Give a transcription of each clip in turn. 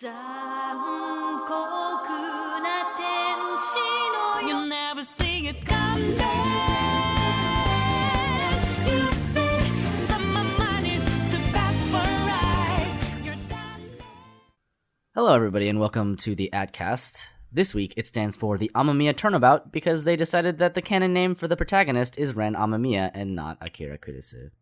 残酷な天使の You never see it coming. You see that my mind is the best for eyes. You're done. Hello, everybody, and welcome to the Adcast. This week, it stands for the Amamiya Turnabout because they decided that the canon name for the protagonist is Ren Amamiya and not Akira Kurisu.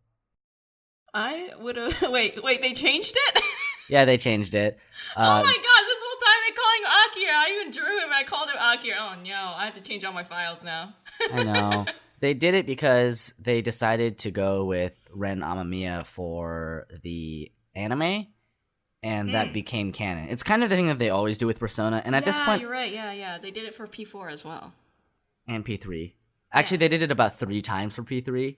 I would have... Wait, they changed it? Yeah, they changed it. Oh my god, this whole time I calling him Akira. I even drew him and I called him Akira. Oh no, I have to change all my files now. I know. They did it because they decided to go with Ren Amamiya for the anime, and that became canon. It's kind of the thing that they always do with Persona, and at this point... you're right, yeah. They did it for P4 as well. And P3. Actually, they did it about 3 times for P3.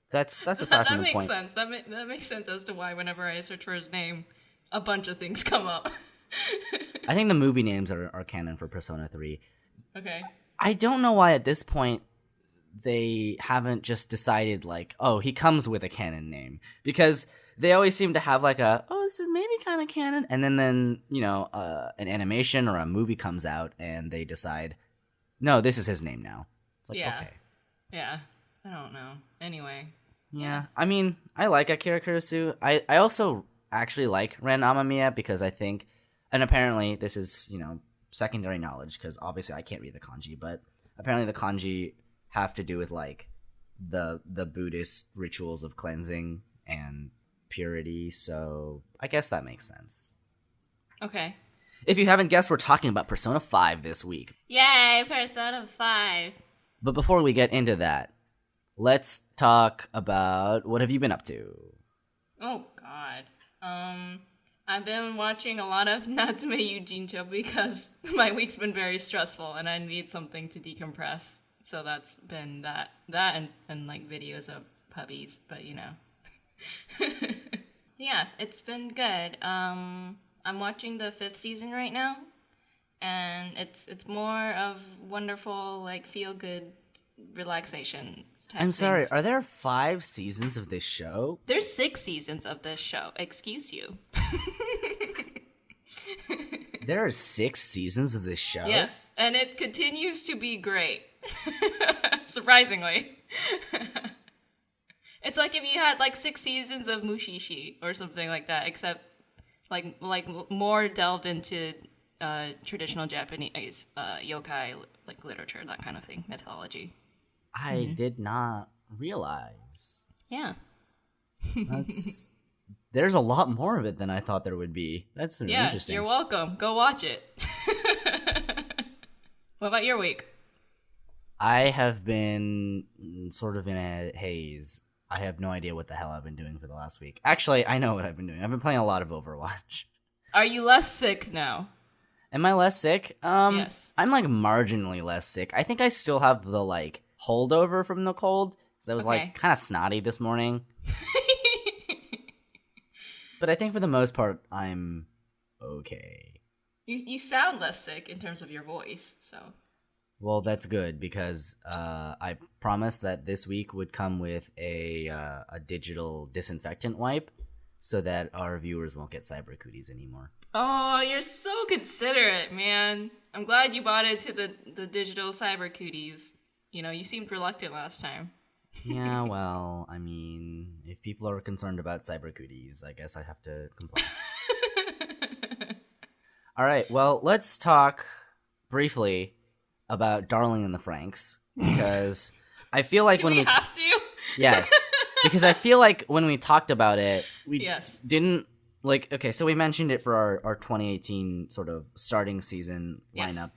That's aside from the point. That makes sense. That makes sense as to why whenever I search for his name, a bunch of things come up. I think the movie names are canon for Persona 3. Okay. I don't know why at this point they haven't just decided, like, oh, he comes with a canon name. Because they always seem to have, like, this is maybe kind of canon. And then you know, an animation or a movie comes out and they decide, no, this is his name now. It's like, okay. Yeah. I don't know. Anyway. Yeah. I mean, I like Akira Kurisu. I also actually like Ren Amamiya because I think, and apparently this is, you know, secondary knowledge because obviously I can't read the kanji, but apparently the kanji have to do with, like, the Buddhist rituals of cleansing and purity, so I guess that makes sense. Okay. If you haven't guessed, we're talking about Persona 5 this week. Yay, Persona 5. But before we get into that, let's talk about what have you been up to? Oh, God. I've been watching a lot of Natsume Yujincho because my week's been very stressful and I need something to decompress. So that's been that and like videos of puppies, but you know. Yeah, it's been good. I'm watching the 5th season right now, and it's more of wonderful, like, feel-good relaxation type I'm sorry, things. are there 5 seasons of this show? There's 6 seasons of this show. Excuse you. There are 6 seasons of this show? Yes, and it continues to be great. Surprisingly. It's like if you had like 6 seasons of Mushishi or something like that, except like more delved into traditional Japanese yokai, like literature, that kind of thing, mythology. I did not realize. Yeah. There's a lot more of it than I thought there would be. That's interesting. You're welcome. Go watch it. What about your week? I have been sort of in a haze. I have no idea what the hell I've been doing for the last week. Actually, I know what I've been doing. I've been playing a lot of Overwatch. Are you less sick now? Am I less sick? Yes. I'm like marginally less sick. I think I still have the like holdover from the cold because I was like kind of snotty this morning. But I think for the most part, I'm okay. You sound less sick in terms of your voice, so. Well, that's good because I promised that this week would come with a digital disinfectant wipe so that our viewers won't get cyber cooties anymore. Oh, you're so considerate, man. I'm glad you bought it to the digital cyber cooties. You know, you seemed reluctant last time. Yeah, well, I mean, if people are concerned about cyber cooties, I guess I have to comply. All right, well, let's talk briefly about Darling in the Franxx, because I feel like when we have to? Yes, because I feel like when we talked about it, we didn't, like, okay, so we mentioned it for our 2018 sort of starting season lineup,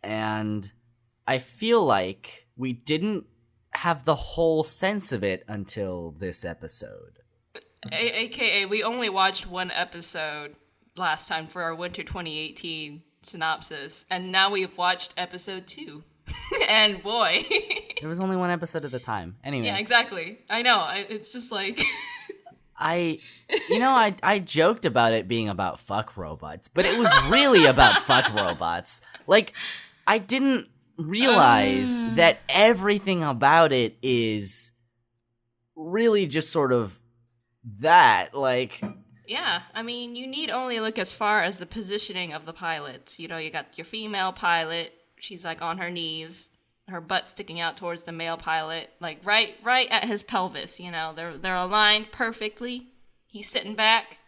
and I feel like we didn't have the whole sense of it until this episode. AKA, we only watched one episode last time for our winter 2018 synopsis, and now we've watched episode 2. And boy. There was only one episode at the time. Anyway. Yeah, exactly. I know. It's just like... I joked about it being about fuck robots, but it was really about fuck robots. Like, I didn't realize that everything about it is really just sort of that. Like, Yeah, I mean, you need only look as far as the positioning of the pilots. You know, you got your female pilot. She's like on her knees, her butt sticking out towards the male pilot, like right at his pelvis. You know, they're aligned perfectly. He's sitting back,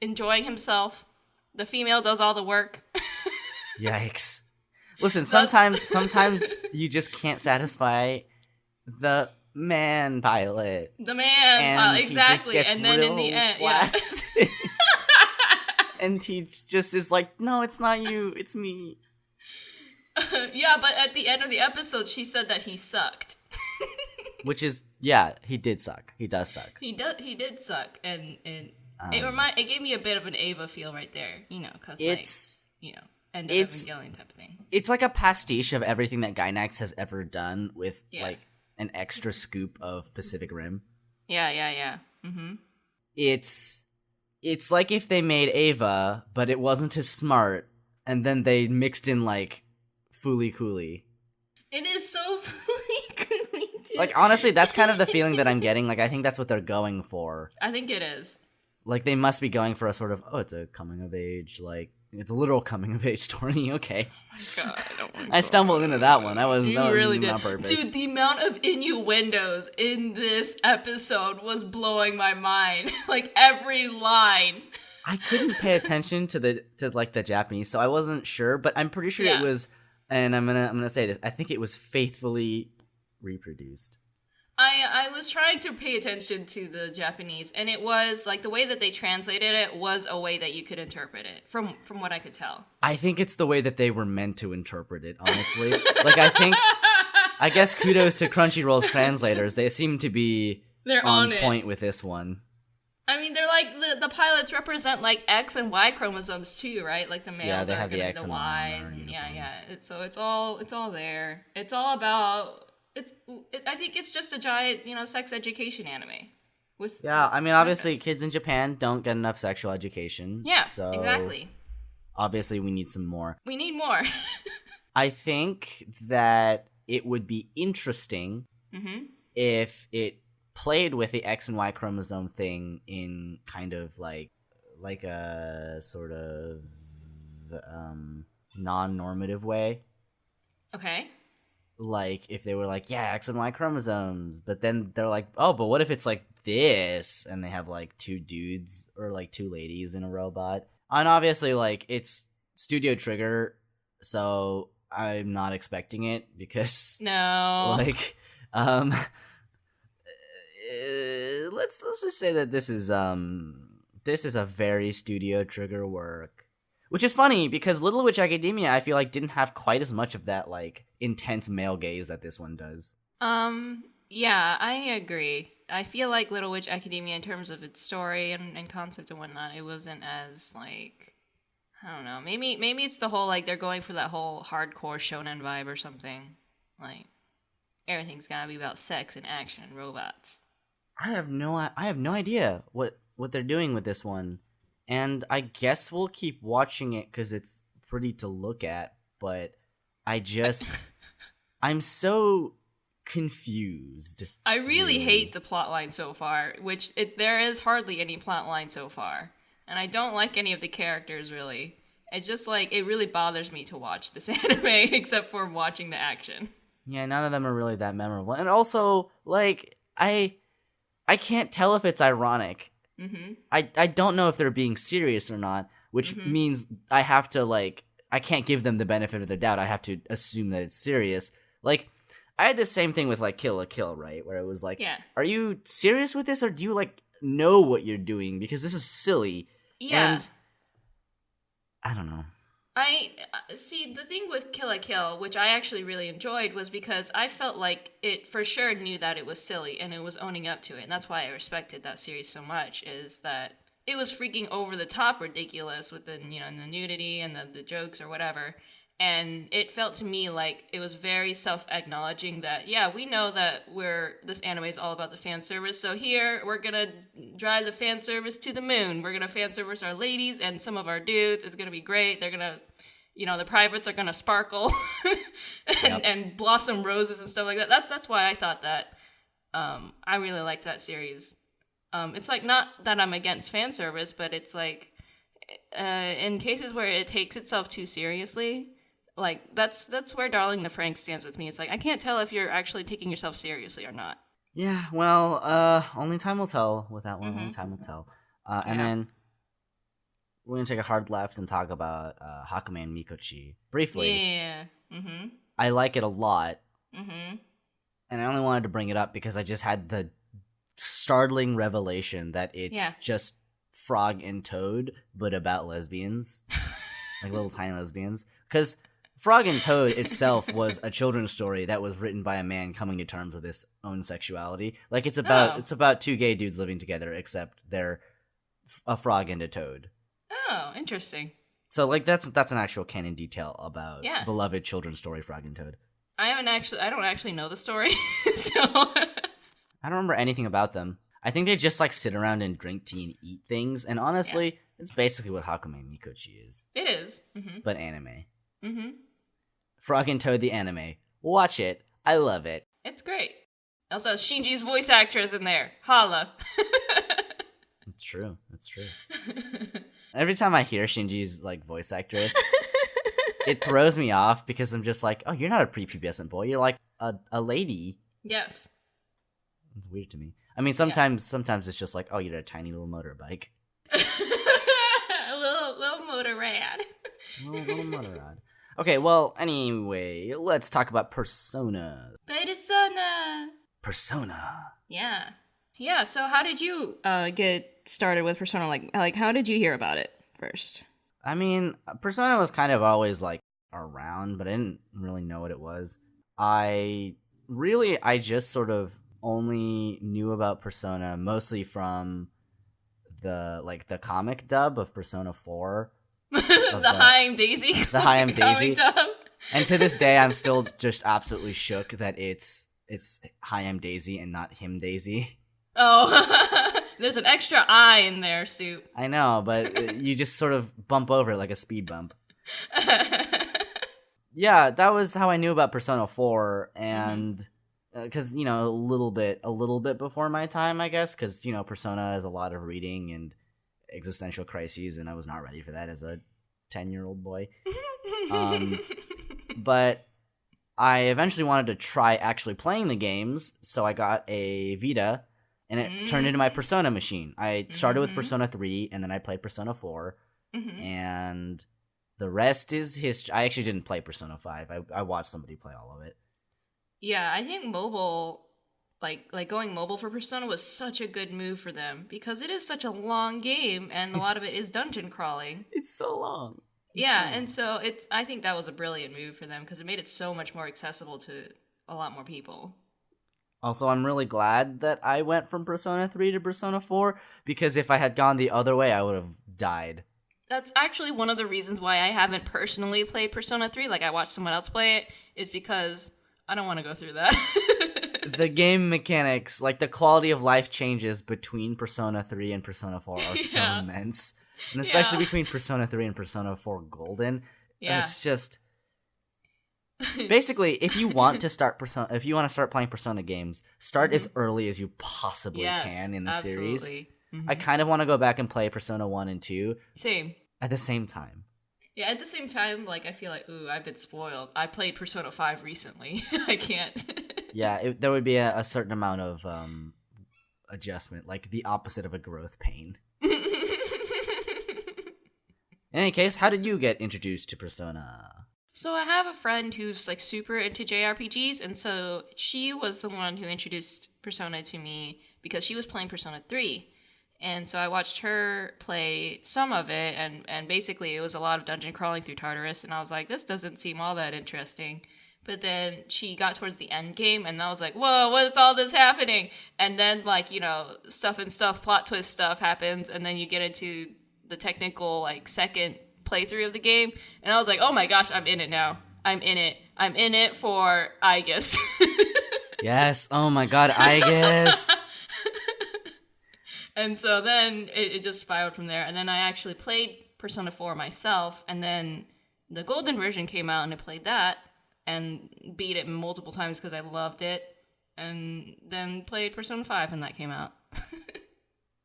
enjoying himself. The female does all the work. Yikes! Listen, sometimes you just can't satisfy the man pilot. The man pilot, exactly. And then in the end, yes. And he just is like, no, it's not you, it's me. Yeah, but at the end of the episode, she said that he sucked. Which is, yeah, he did suck. He does suck. He did suck, and it gave me a bit of an Ava feel right there, you know, because end of Evangelion type of thing. It's like a pastiche of everything that Gainax has ever done with like an extra scoop of Pacific Rim. Yeah. Mm-hmm. It's like if they made Ava, but it wasn't as smart, and then they mixed in like Fooly Cooly. It is so Fooly Cooly, dude. Like, honestly, that's kind of the feeling that I'm getting. Like, I think that's what they're going for. I think it is. Like, they must be going for a sort of, it's a coming of age, like, it's a literal coming of age story. Okay. Oh my god, I stumbled into that one. That was really did. On purpose. Dude, the amount of innuendos in this episode was blowing my mind. Like, every line. I couldn't pay attention to the Japanese, so I wasn't sure, but I'm pretty sure it was, and I'm gonna say this, I think it was faithfully reproduced. I was trying to pay attention to the Japanese, and it was like the way that they translated it was a way that you could interpret it from what I could tell. I think it's the way that they were meant to interpret it, honestly. Like, I guess kudos to Crunchyroll's translators. They seem to be on point with this one. I mean, they're like the pilots represent like X and Y chromosomes too, right? Like the males they are have the gonna X be the and Ys, Y. Yeah. So it's all there. It's all about. I think it's just a giant, sex education anime. I mean, obviously, kids in Japan don't get enough sexual education. Yeah, so exactly. Obviously, we need some more. We need more. I think that it would be interesting if it played with the X and Y chromosome thing in kind of like a sort of non-normative way. Okay. Like, if they were like, yeah, X and Y chromosomes, but then they're like, oh, but what if it's like this? And they have like 2 dudes or like 2 ladies in a robot. And obviously, like, it's Studio Trigger, so I'm not expecting it because like, let's just say that this is a very Studio Trigger work. Which is funny, because Little Witch Academia, I feel like, didn't have quite as much of that, like, intense male gaze that this one does. Yeah, I agree. I feel like Little Witch Academia, in terms of its story and concept and whatnot, it wasn't as, like, I don't know. Maybe it's the whole, like, they're going for that whole hardcore shonen vibe or something. Like, everything's gotta be about sex and action and robots. I have no idea what they're doing with this one. And I guess we'll keep watching it because it's pretty to look at, but I'm so confused. I really hate the plotline so far, there is hardly any plotline so far. And I don't like any of the characters, really. It just, like, it really bothers me to watch this anime, except for watching the action. Yeah, none of them are really that memorable. And also, like, I can't tell if it's ironic. Mm-hmm. I don't know if they're being serious or not, which means I have to, like, I can't give them the benefit of the doubt. I have to assume that it's serious. Like, I had the same thing with, like, Kill la Kill, right? Where it was like, are you serious with this, or do you, like, know what you're doing? Because this is silly. Yeah. And I don't know. I see, the thing with Kill la Kill, which I actually really enjoyed, was because I felt like it for sure knew that it was silly and it was owning up to it. And that's why I respected that series so much, is that it was freaking over the top ridiculous with the, the nudity and the jokes or whatever. And it felt to me like it was very self-acknowledging that, yeah, we know that this anime is all about the fan service. So here, we're going to drive the fan service to the moon. We're going to fan service our ladies and some of our dudes. It's going to be great. They're going to, the privates are going to sparkle and blossom roses and stuff like that. That's why I thought that I really liked that series It's like not that I'm against fan service, but it's like in cases where it takes itself too seriously, like that's where Darling the Franxx stands with me. It's like I can't tell if you're actually taking yourself seriously or not. Yeah, well, only time will tell with that one. Only time will tell. And then we're gonna take a hard left and talk about Hakume and Mikochi briefly. Yeah. Mm-hmm. I like it a lot, Mm-hmm. and I only wanted to bring it up because I just had the startling revelation that it's just Frog and Toad, but about lesbians, like little tiny lesbians. Because Frog and Toad itself was a children's story that was written by a man coming to terms with his own sexuality. Like it's about two gay dudes living together, except they're a frog and a toad. Oh, interesting. So like that's an actual canon detail about beloved children's story Frog and Toad. I don't actually know the story, so I don't remember anything about them. I think they just like sit around and drink tea and eat things, and honestly, it's basically what Hakume and Mikochi is. It is. Mm-hmm. But anime. Mm-hmm. Frog and Toad the anime. Watch it. I love it. It's great. Also, Shinji's voice actress in there. Holla. It's true. It's true. Every time I hear Shinji's like voice actress, it throws me off because I'm just like, oh, you're not a prepubescent boy. You're like a lady. Yes. It's weird to me. I mean, sometimes it's just like, oh, you're a tiny little motorbike. a little motor rad. little motor rad. Okay, well, anyway, let's talk about Persona. Persona. Yeah. Yeah, so how did you get started with Persona? Like, how did you hear about it first? I mean, Persona was kind of always, like, around, but I didn't really know what it was. I just sort of only knew about Persona mostly from the comic dub of Persona 4. The Hi, I'm Daisy. The Hi, I'm Daisy. Dub. And to this day, I'm still just absolutely shook that it's Hi, I'm Daisy and not him Daisy. Oh, there's an extra I in there, Soup. I know, but you just sort of bump over it like a speed bump. Yeah, that was how I knew about Persona 4, and because a little bit before my time, I guess, because Persona is a lot of reading and existential crises, and I was not ready for that as a 10-year-old boy. But I eventually wanted to try actually playing the games, so I got a Vita, and it turned into my Persona machine. I started with Persona 3, and then I played Persona 4, and the rest is history. I actually didn't play Persona 5. I watched somebody play all of it. Yeah, I think mobile, like going mobile for Persona was such a good move for them, because it is such a long game, and a lot of it is dungeon crawling. It's so long. And so I think that was a brilliant move for them, because it made it so much more accessible to a lot more people. Also, I'm really glad that I went from Persona 3 to Persona 4, because if I had gone the other way, I would have died. That's actually one of the reasons why I haven't personally played Persona 3, like I watched someone else play it, is because I don't want to go through that. The game mechanics, like the quality of life changes between Persona 3 and Persona 4 are so immense. And especially between Persona 3 and Persona 4 Golden. Yeah. It's just... Basically, if you want to start playing Persona games, start as early as you possibly can in the series. I kind of want to go back and play Persona 1 and 2. Same. At the same time. Yeah, at the same time, like, I feel like, ooh, I've been spoiled. I played Persona 5 recently. I can't. Yeah, there would be a certain amount of adjustment, like the opposite of a growth pain. In any case, how did you get introduced to Persona? So I have a friend who's like super into JRPGs, and so she was the one who introduced Persona to me because she was playing Persona 3. And so I watched her play some of it, and basically it was a lot of dungeon crawling through Tartarus, and I was like, this doesn't seem all that interesting. But then she got towards the end game, and I was like, whoa, what's all this happening? And then, like, plot twist stuff happens, and then you get into the technical, like, second playthrough of the game, and I was like, oh my gosh, I'm in it now. I'm in it for Aigis. Yes, oh my god, Aigis. And so then it just spiraled from there, and then I actually played Persona 4 myself, and then the Golden version came out, and I played that, and beat it multiple times because I loved it, and then played Persona 5 when that came out.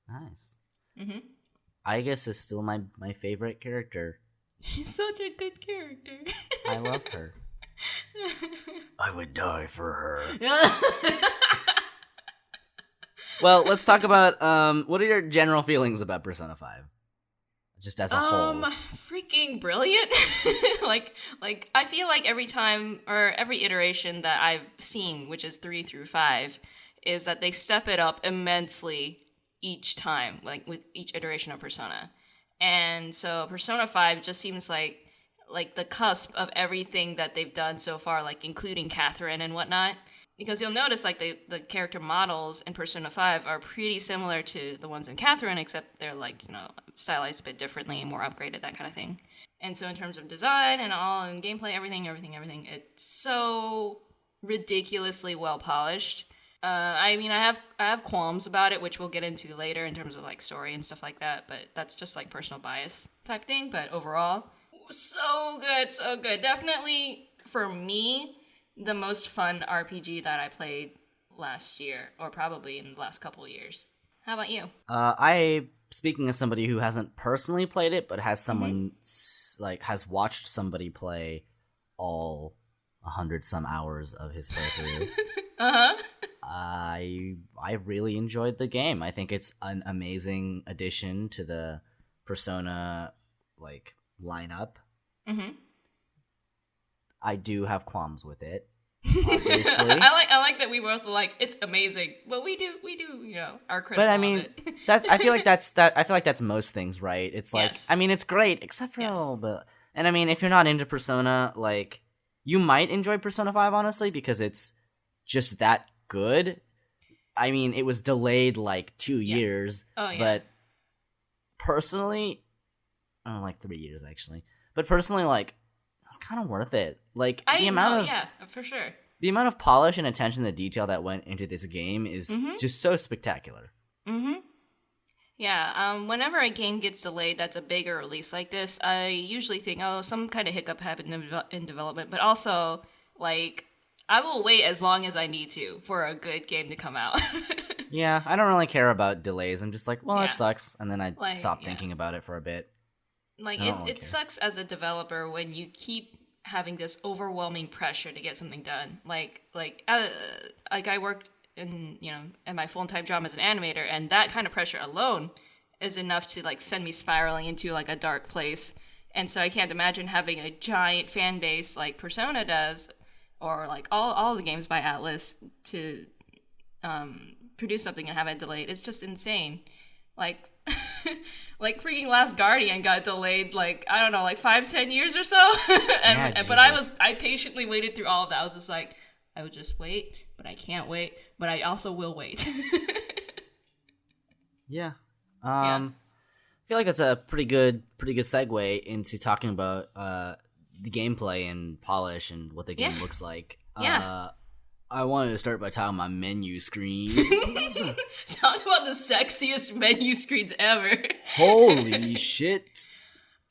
Nice. Mm-hmm. Aigis is still my favorite character. She's such a good character. I love her. I would die for her. Well, let's talk about what are your general feelings about Persona 5? Just as a whole. Freaking brilliant. like I feel like every time or every iteration that I've seen, which is 3 through 5, is that they step it up immensely each time, like with each iteration of Persona. And so Persona 5 just seems like the cusp of everything that they've done so far, like including Catherine and whatnot. Because you'll notice like the character models in Persona 5 are pretty similar to the ones in Catherine, except they're like, stylized a bit differently and more upgraded, that kind of thing. And so in terms of design and gameplay, everything, it's so ridiculously well polished. I mean, I have qualms about it, which we'll get into later in terms of like story and stuff like that, but that's just like personal bias type thing. But overall, so good. Definitely for me, the most fun RPG that I played last year, or probably in the last couple of years. How about you? Speaking as somebody who hasn't personally played it, but has someone has watched somebody play all 100 some hours of his playthrough. I really enjoyed the game. I think it's an amazing addition to the Persona lineup. Mm-hmm. I do have qualms with it, obviously. I like that we both like it's amazing, but we do our critical. But I mean, of it. I feel like that's most things, right? It's like Yes. I mean, it's great except for a little bit. And I mean, if you're not into Persona, like you might enjoy Persona 5 honestly because it's just that good. I mean, it was delayed like 2 years, but personally, like 3 years actually. But personally, like it's kind of worth it. Like for sure. The amount of polish and attention to detail that went into this game is just so spectacular. Mm-hmm. Yeah, whenever a game gets delayed that's a bigger release like this, I usually think, some kind of hiccup happened in development, but also, like, I will wait as long as I need to for a good game to come out. Yeah, I don't really care about delays. I'm just like, well, that Yeah. sucks, and then I stop thinking about it for a bit. Like, it sucks as a developer when you keep having this overwhelming pressure to get something done. Like I worked in my full-time job as an animator, and that kind of pressure alone is enough to like send me spiraling into like a dark place. And so I can't imagine having a giant fan base like Persona does, or like all the games by Atlas to produce something and have it delayed. It's just insane. Like like freaking Last Guardian got delayed like I don't know, like 5-10 years or so. But I patiently waited through all of that. I was just like, I would just wait, but I can't wait, but I also will wait. Yeah. I feel like that's a pretty good segue into talking about the gameplay and polish and what the game looks like. Yeah. I wanted to start by talking about menu screens. Talk about the sexiest menu screens ever. Holy shit.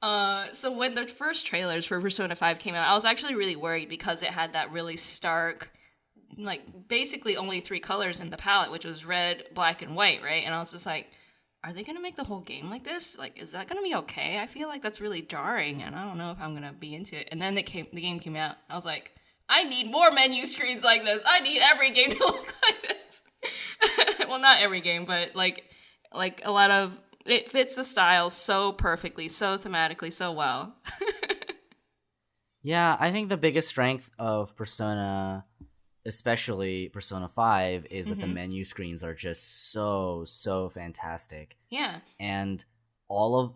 So when the first trailers for Persona 5 came out, I was actually really worried because it had that really stark, like, basically only 3 colors in the palette, which was red, black, and white, right? And I was just like, are they going to make the whole game like this? Like, is that going to be okay? I feel like that's really jarring, and I don't know if I'm going to be into it. And then the game came out. I was like, I need more menu screens like this. I need every game to look like this. Well, not every game, but like a lot of it fits the style so perfectly, so thematically, so well. Yeah, I think the biggest strength of Persona, especially Persona 5, is that the menu screens are just so fantastic. Yeah. And all of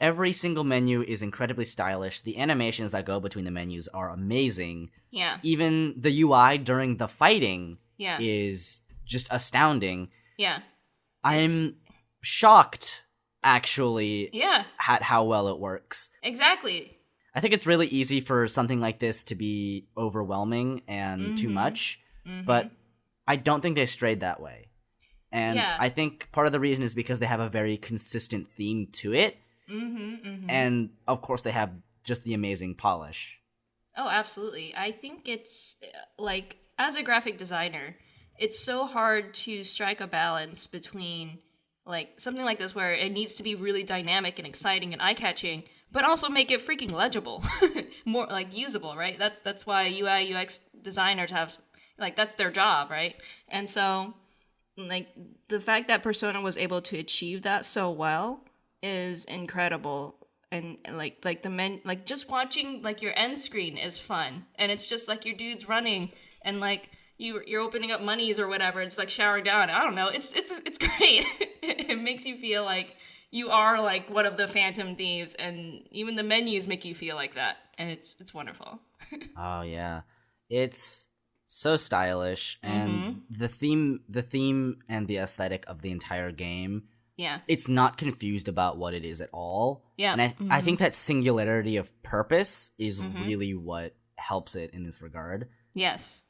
every single menu is incredibly stylish. The animations that go between the menus are amazing. Yeah. Even the UI during the fighting is just astounding. Yeah. I'm shocked, actually, at how well it works. Exactly. I think it's really easy for something like this to be overwhelming and too much, but I don't think they strayed that way. And I think part of the reason is because they have a very consistent theme to it. And of course they have just the amazing polish. Oh, absolutely. I think it's like, as a graphic designer, it's so hard to strike a balance between like something like this where it needs to be really dynamic and exciting and eye-catching, but also make it freaking legible, more like usable, right? That's why UI UX designers have, like, that's their job, right? And so, like, the fact that Persona was able to achieve that so well is incredible. And like just watching like your end screen is fun, and it's just like your dude's running and like you're opening up monies or whatever. It's like showering down. I don't know. It's great. It makes you feel like you are like one of the Phantom Thieves, and even the menus make you feel like that, and it's wonderful. Oh yeah, it's so stylish, and the theme and the aesthetic of the entire game. Yeah, it's not confused about what it is at all. Yeah, and I think that singularity of purpose is really what helps it in this regard. Yes.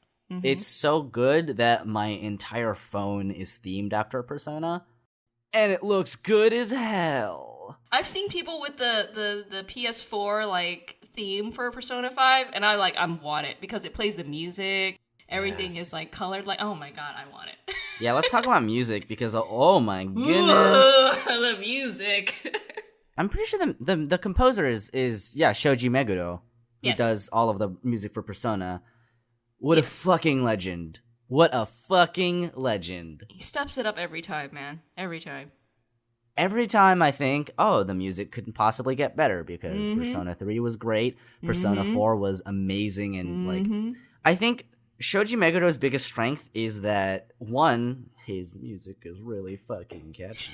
It's so good that my entire phone is themed after Persona, and it looks good as hell. I've seen people with the PS4 like theme for Persona 5, and I want it because it plays the music. Everything is like colored. Like, oh my god, I want it. Yeah, let's talk about music because oh my goodness, the music. I'm pretty sure the composer is Shoji Meguro, who does all of the music for Persona. What a fucking legend. What a fucking legend. He steps it up every time, man. Every time. Every time I think, oh, the music couldn't possibly get better because Persona 3 was great. Persona 4 was amazing. And like, I think Shoji Meguro's biggest strength is that, one, his music is really fucking catchy.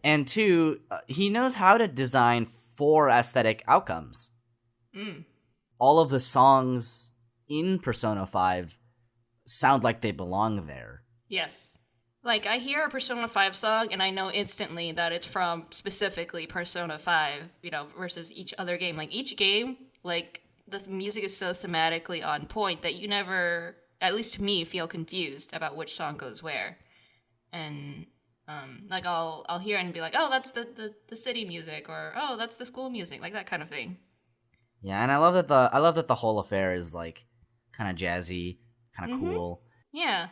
And two, he knows how to design for aesthetic outcomes. All of the songs in Persona 5 sound like they belong there. Yes. Like, I hear a Persona 5 song, and I know instantly that it's from specifically Persona 5, versus each other game. Like, each game, like, the music is so thematically on point that you never, at least to me, feel confused about which song goes where. And, like, I'll hear it and be like, oh, that's the city music, or, oh, that's the school music, like that kind of thing. Yeah, and I love that the whole affair is, like, kind of jazzy, kind of cool. Yeah.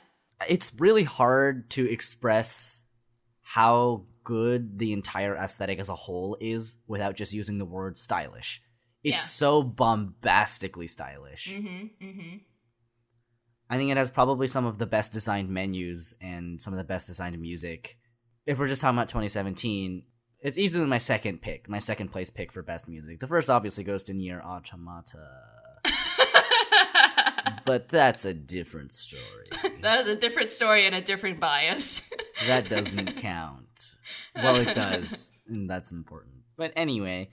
It's really hard to express how good the entire aesthetic as a whole is without just using the word stylish. It's so bombastically stylish. I think it has probably some of the best designed menus and some of the best designed music. If we're just talking about 2017, it's easily my second place pick for best music. The first obviously goes to Nier Automata. But that's a different story. That is a different story and a different bias. That doesn't count. Well, it does, and that's important. But anyway,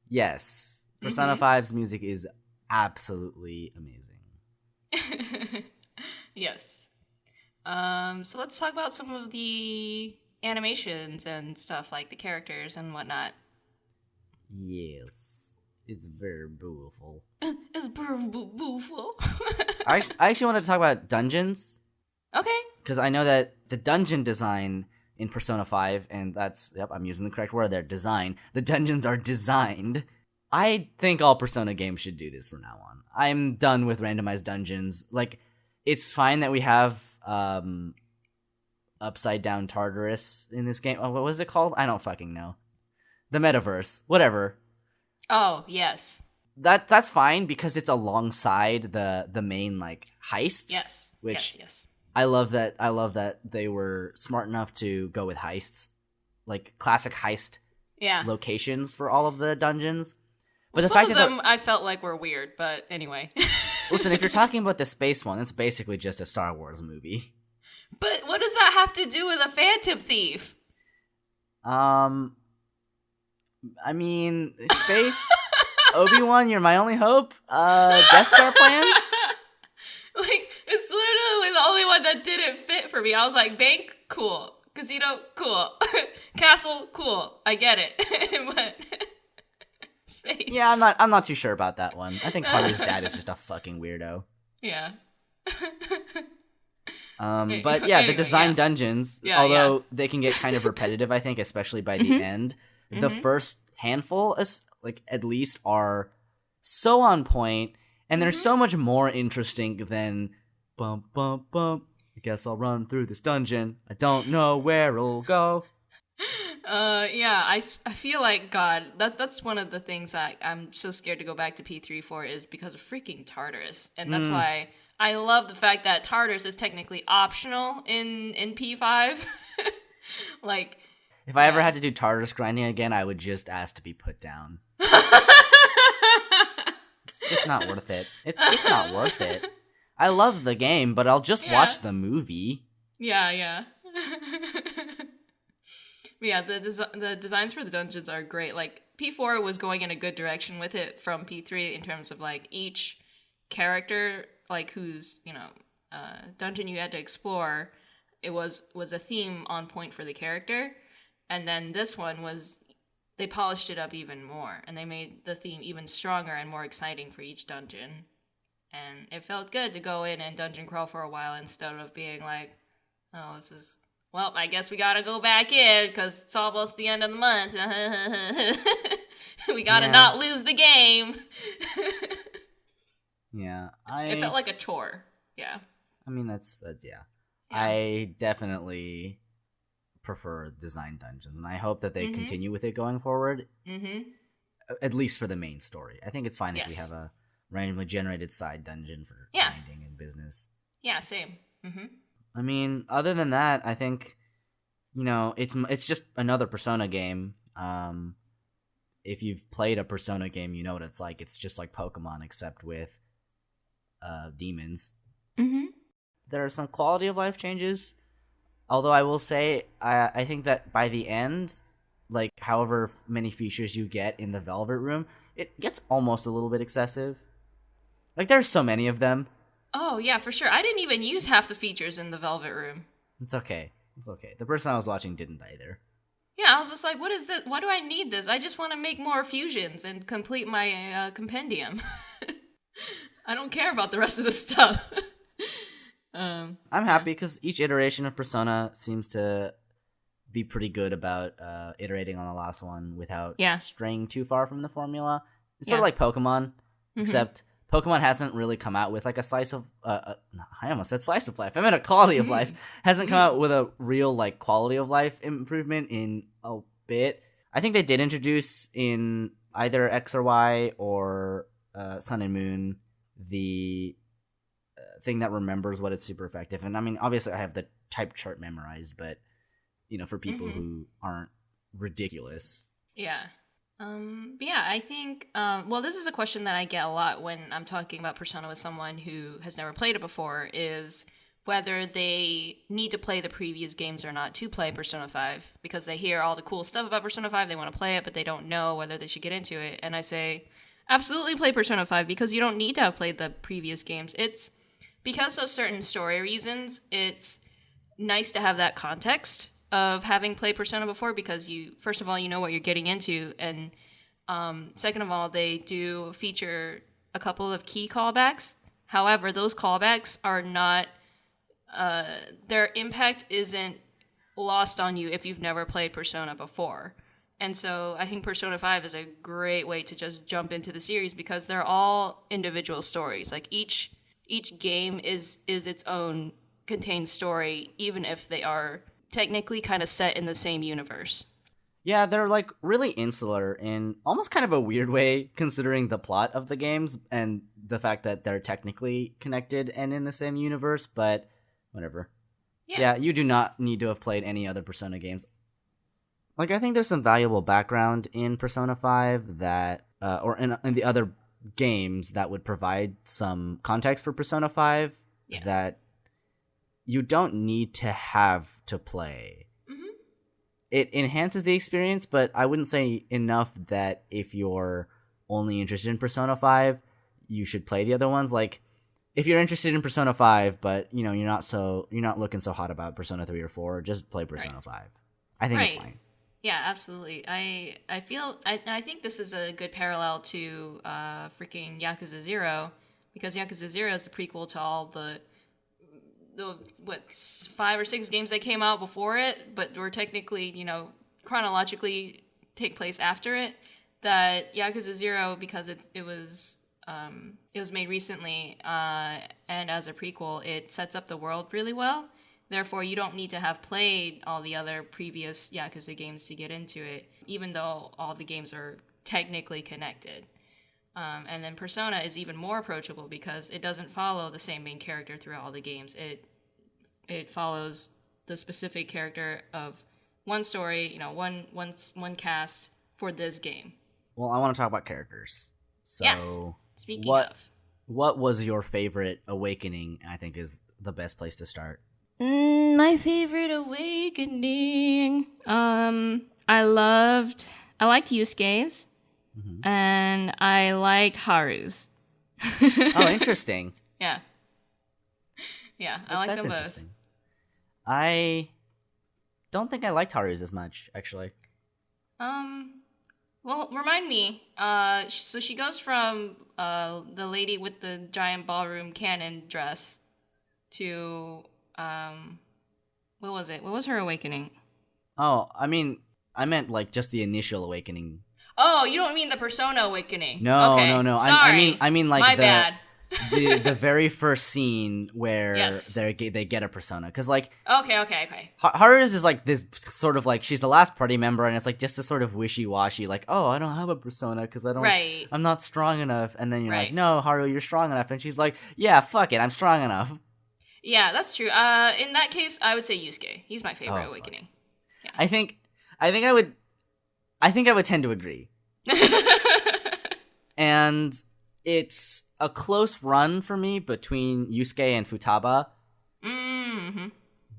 yes, Persona 5's music is absolutely amazing. Yes. So let's talk about some of the animations and stuff, like the characters and whatnot. Yes. It's very beautiful. It's beautiful. I actually want to talk about dungeons. Okay. Because I know that the dungeon design in Persona 5, and that's, I'm using the correct word there, design. The dungeons are designed. I think all Persona games should do this from now on. I'm done with randomized dungeons. Like, it's fine that we have Upside Down Tartarus in this game. Oh, what was it called? I don't fucking know. The Metaverse. Whatever. Oh, yes. That's fine because it's alongside the main like heists. Yes. Which yes. I love that they were smart enough to go with heists, like classic heist locations for all of the dungeons. But some of them I felt like were weird, but anyway. Listen, if you're talking about the space one, it's basically just a Star Wars movie. But what does that have to do with a Phantom Thief? I mean, space, Obi-Wan, you're my only hope. Death Star plans? Like, it's literally the only one that didn't fit for me. I was like, bank, cool. Casino, cool. Castle, cool. I get it. But space. Yeah, I'm not too sure about that one. I think Haru's dad is just a fucking weirdo. Yeah. But yeah, the design dungeons, although they can get kind of repetitive, I think, especially by the end. The first handful, at least, are so on point, and they're so much more interesting than bump, bump, bump, guess I'll run through this dungeon. I don't know where it'll go. Yeah, I feel like, God, that's one of the things that I'm so scared to go back to P3 for, is because of freaking Tartarus. And that's why I love the fact that Tartarus is technically optional in P5. Like, if I ever had to do Tartarus grinding again, I would just ask to be put down. It's just not worth it. It's just not worth it. I love the game, but I'll just watch the movie. Yeah. Yeah, the designs for the dungeons are great. Like, P4 was going in a good direction with it from P3 in terms of, like, each character, like, whose, dungeon you had to explore, it was a theme on point for the character. And then this one they polished it up even more, and they made the theme even stronger and more exciting for each dungeon. And it felt good to go in and dungeon crawl for a while instead of being like, oh, well, I guess we gotta go back in because it's almost the end of the month. We gotta not lose the game. Yeah, it felt like a chore. Yeah. I mean, that's I definitely prefer design dungeons, and I hope that they continue with it going forward. At least for the main story. I think it's fine if we have a randomly generated side dungeon for grinding and business. Yeah, same. I mean, other than that, I think, it's just another Persona game. If you've played a Persona game, you know what it's like. It's just like Pokemon, except with demons. There are some quality of life changes. Although I will say, I think that by the end, like, however many features you get in the Velvet Room, it gets almost a little bit excessive. Like, there's so many of them. Oh, yeah, for sure. I didn't even use half the features in the Velvet Room. It's okay. The person I was watching didn't either. Yeah, I was just like, what is this? Why do I need this? I just want to make more fusions and complete my compendium. I don't care about the rest of the stuff. I'm happy because each iteration of Persona seems to be pretty good about iterating on the last one without straying too far from the formula. It's sort of like Pokemon, except Pokemon hasn't really come out with like a slice of I almost said slice of life. I meant a quality of life. Hasn't come out with a real like quality of life improvement in a bit. I think they did introduce in either X or Y or Sun and Moon the thing that remembers what it's super effective. And I mean, obviously I have the type chart memorized, but for people who aren't ridiculous. Yeah. But yeah, I think, well, this is a question that I get a lot when I'm talking about Persona with someone who has never played it before, is whether they need to play the previous games or not to play Persona 5, because they hear all the cool stuff about Persona 5, they want to play it, but they don't know whether they should get into it. And I say, absolutely play Persona 5, because you don't need to have played the previous games. It's because of certain story reasons, it's nice to have that context of having played Persona before, because first of all, you know what you're getting into, and second of all, they do feature a couple of key callbacks. However, those callbacks are not, their impact isn't lost on you if you've never played Persona before. And so I think Persona 5 is a great way to just jump into the series, because they're all individual stories. Like each game is its own contained story, even if they are technically kind of set in the same universe. Yeah, they're like really insular in almost kind of a weird way, considering the plot of the games and the fact that they're technically connected and in the same universe, but whatever. Yeah, you do not need to have played any other Persona games. Like, I think there's some valuable background in Persona 5 that, or in the other games that would provide some context for Persona 5 that you don't need to have to play. It enhances the experience, but I wouldn't say enough that if you're only interested in Persona 5, you should play the other ones. Like, if you're interested in Persona 5, but you're not looking so hot about Persona 3 or 4, just play Persona 5. I think it's fine. Yeah, absolutely. I think this is a good parallel to freaking Yakuza 0, because Yakuza 0 is the prequel to all the 5 or 6 games that came out before it, but were technically, chronologically take place after it. That Yakuza 0, because it was it was made recently, and as a prequel, it sets up the world really well. Therefore, you don't need to have played all the other previous Yakuza games to get into it, even though all the games are technically connected. And then Persona is even more approachable because it doesn't follow the same main character throughout all the games. It follows the specific character of one story, one cast for this game. Well, I want to talk about characters. So, yes. Speaking of, what was your favorite awakening? I think is the best place to start. My favorite awakening. I liked Yusuke's, and I liked Haru's. Oh, interesting. Yeah, I like them both. Interesting. I don't think I liked Haru's as much, actually. Well, remind me. So she goes from the lady with the giant ballroom cannon dress to what was it? What was her awakening? Oh, I meant like just the initial awakening. Oh, you don't mean the Persona awakening? No, okay. no. Sorry. I mean like my bad. the very first scene where Yes. they get a persona, because like Okay. Haru's is like this sort of like she's the last party member, and it's like just a sort of wishy-washy like, oh, I don't have a persona because I'm not strong enough, and then you're like, no, Haru, you're strong enough, and she's like, yeah, fuck it, I'm strong enough. Yeah, that's true. In that case, I would say Yusuke. He's my favorite awakening. Yeah. I think I would tend to agree. And it's a close run for me between Yusuke and Futaba. Mm-hmm.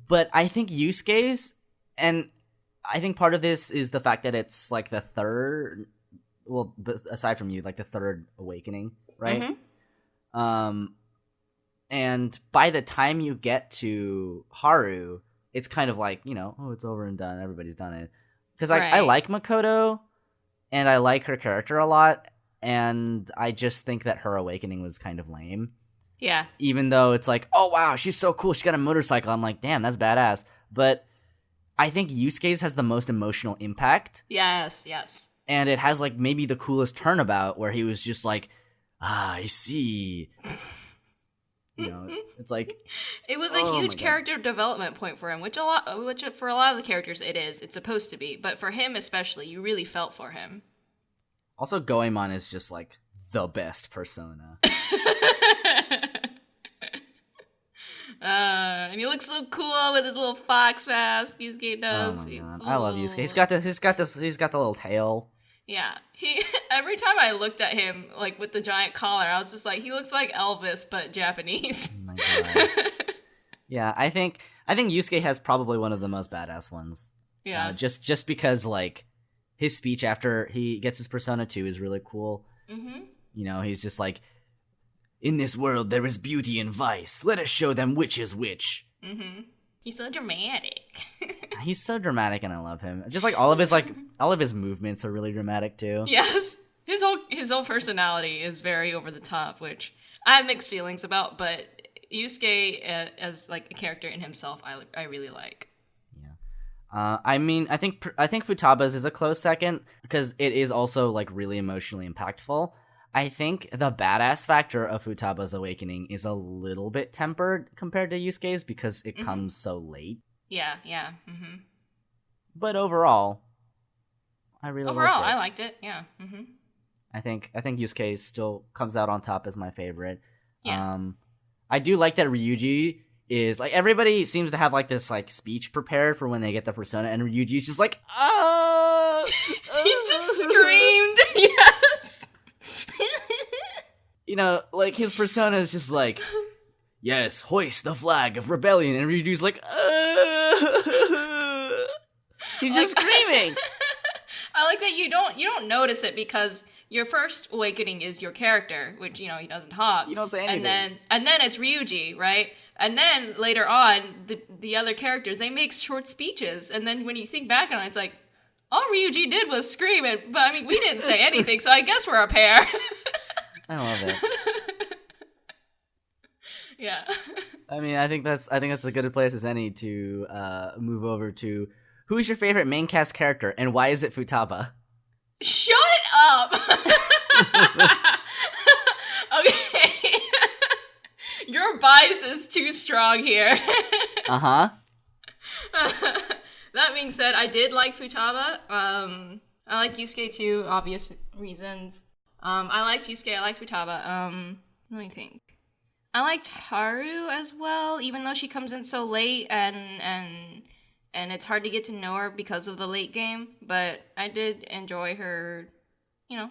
But I think Yusuke's, and I think part of this is the fact that it's like the third, well, aside from you, like the third awakening, right? Mm-hmm. And by the time you get to Haru, it's kind of like, it's over and done. Everybody's done it. Because I like Makoto, and I like her character a lot, and I just think that her awakening was kind of lame. Yeah. Even though it's like, oh, wow, she's so cool. She got a motorcycle. I'm like, damn, that's badass. But I think Yusuke's has the most emotional impact. Yes. And it has, like, maybe the coolest turnabout where he was just like, I see. It's like... It was a huge character development point for him, which for a lot of the characters it is. It's supposed to be. But for him especially, you really felt for him. Also, Goemon is just, like, the best persona. And he looks so cool with his little fox mask. Yusuke does. Oh my God. I love Yusuke. He's got the little tail. Yeah. Every time I looked at him, like, with the giant collar, I was just like, he looks like Elvis, but Japanese. Oh my God. Yeah, I think Yusuke has probably one of the most badass ones. Yeah. Just because, like, his speech after he gets his Persona 2 is really cool. Mm-hmm. He's just like, in this world there is beauty and vice. Let us show them which is which. Mm-hmm. He's so dramatic. He's so dramatic, and I love him. Just like all of his movements are really dramatic too. Yes, his whole personality is very over the top, which I have mixed feelings about. But Yusuke as like a character in himself, I really like. Yeah, I think Futaba's is a close second because it is also like really emotionally impactful. I think the badass factor of Futaba's awakening is a little bit tempered compared to Yusuke's because it comes so late. Yeah. Mm-hmm. But overall, I liked it. Yeah. Mm-hmm. I think Yusuke still comes out on top as my favorite. Yeah. I do like that Ryuji is like, everybody seems to have like this like speech prepared for when they get the persona, and Ryuji's just like, he's just screamed. Yes. Like his persona is just like, yes, hoist the flag of rebellion, and Ryuji's like, he's just screaming. I like that you don't notice it because your first awakening is your character, which he doesn't talk. You don't say anything. And then it's Ryuji, right? And then later on, the other characters, they make short speeches, and then when you think back on it, it's like, all Ryuji did was scream, but we didn't say anything, so I guess we're a pair. I love it. Yeah. I think that's a good place as any to move over to who is your favorite main cast character and why is it Futaba? Shut up! Your bias is too strong here. Uh-huh. That being said, I did like Futaba. I like Yusuke too, obvious reasons. I liked Yusuke, I liked Futaba. Let me think. I liked Haru as well, even though she comes in so late and it's hard to get to know her because of the late game. But I did enjoy her,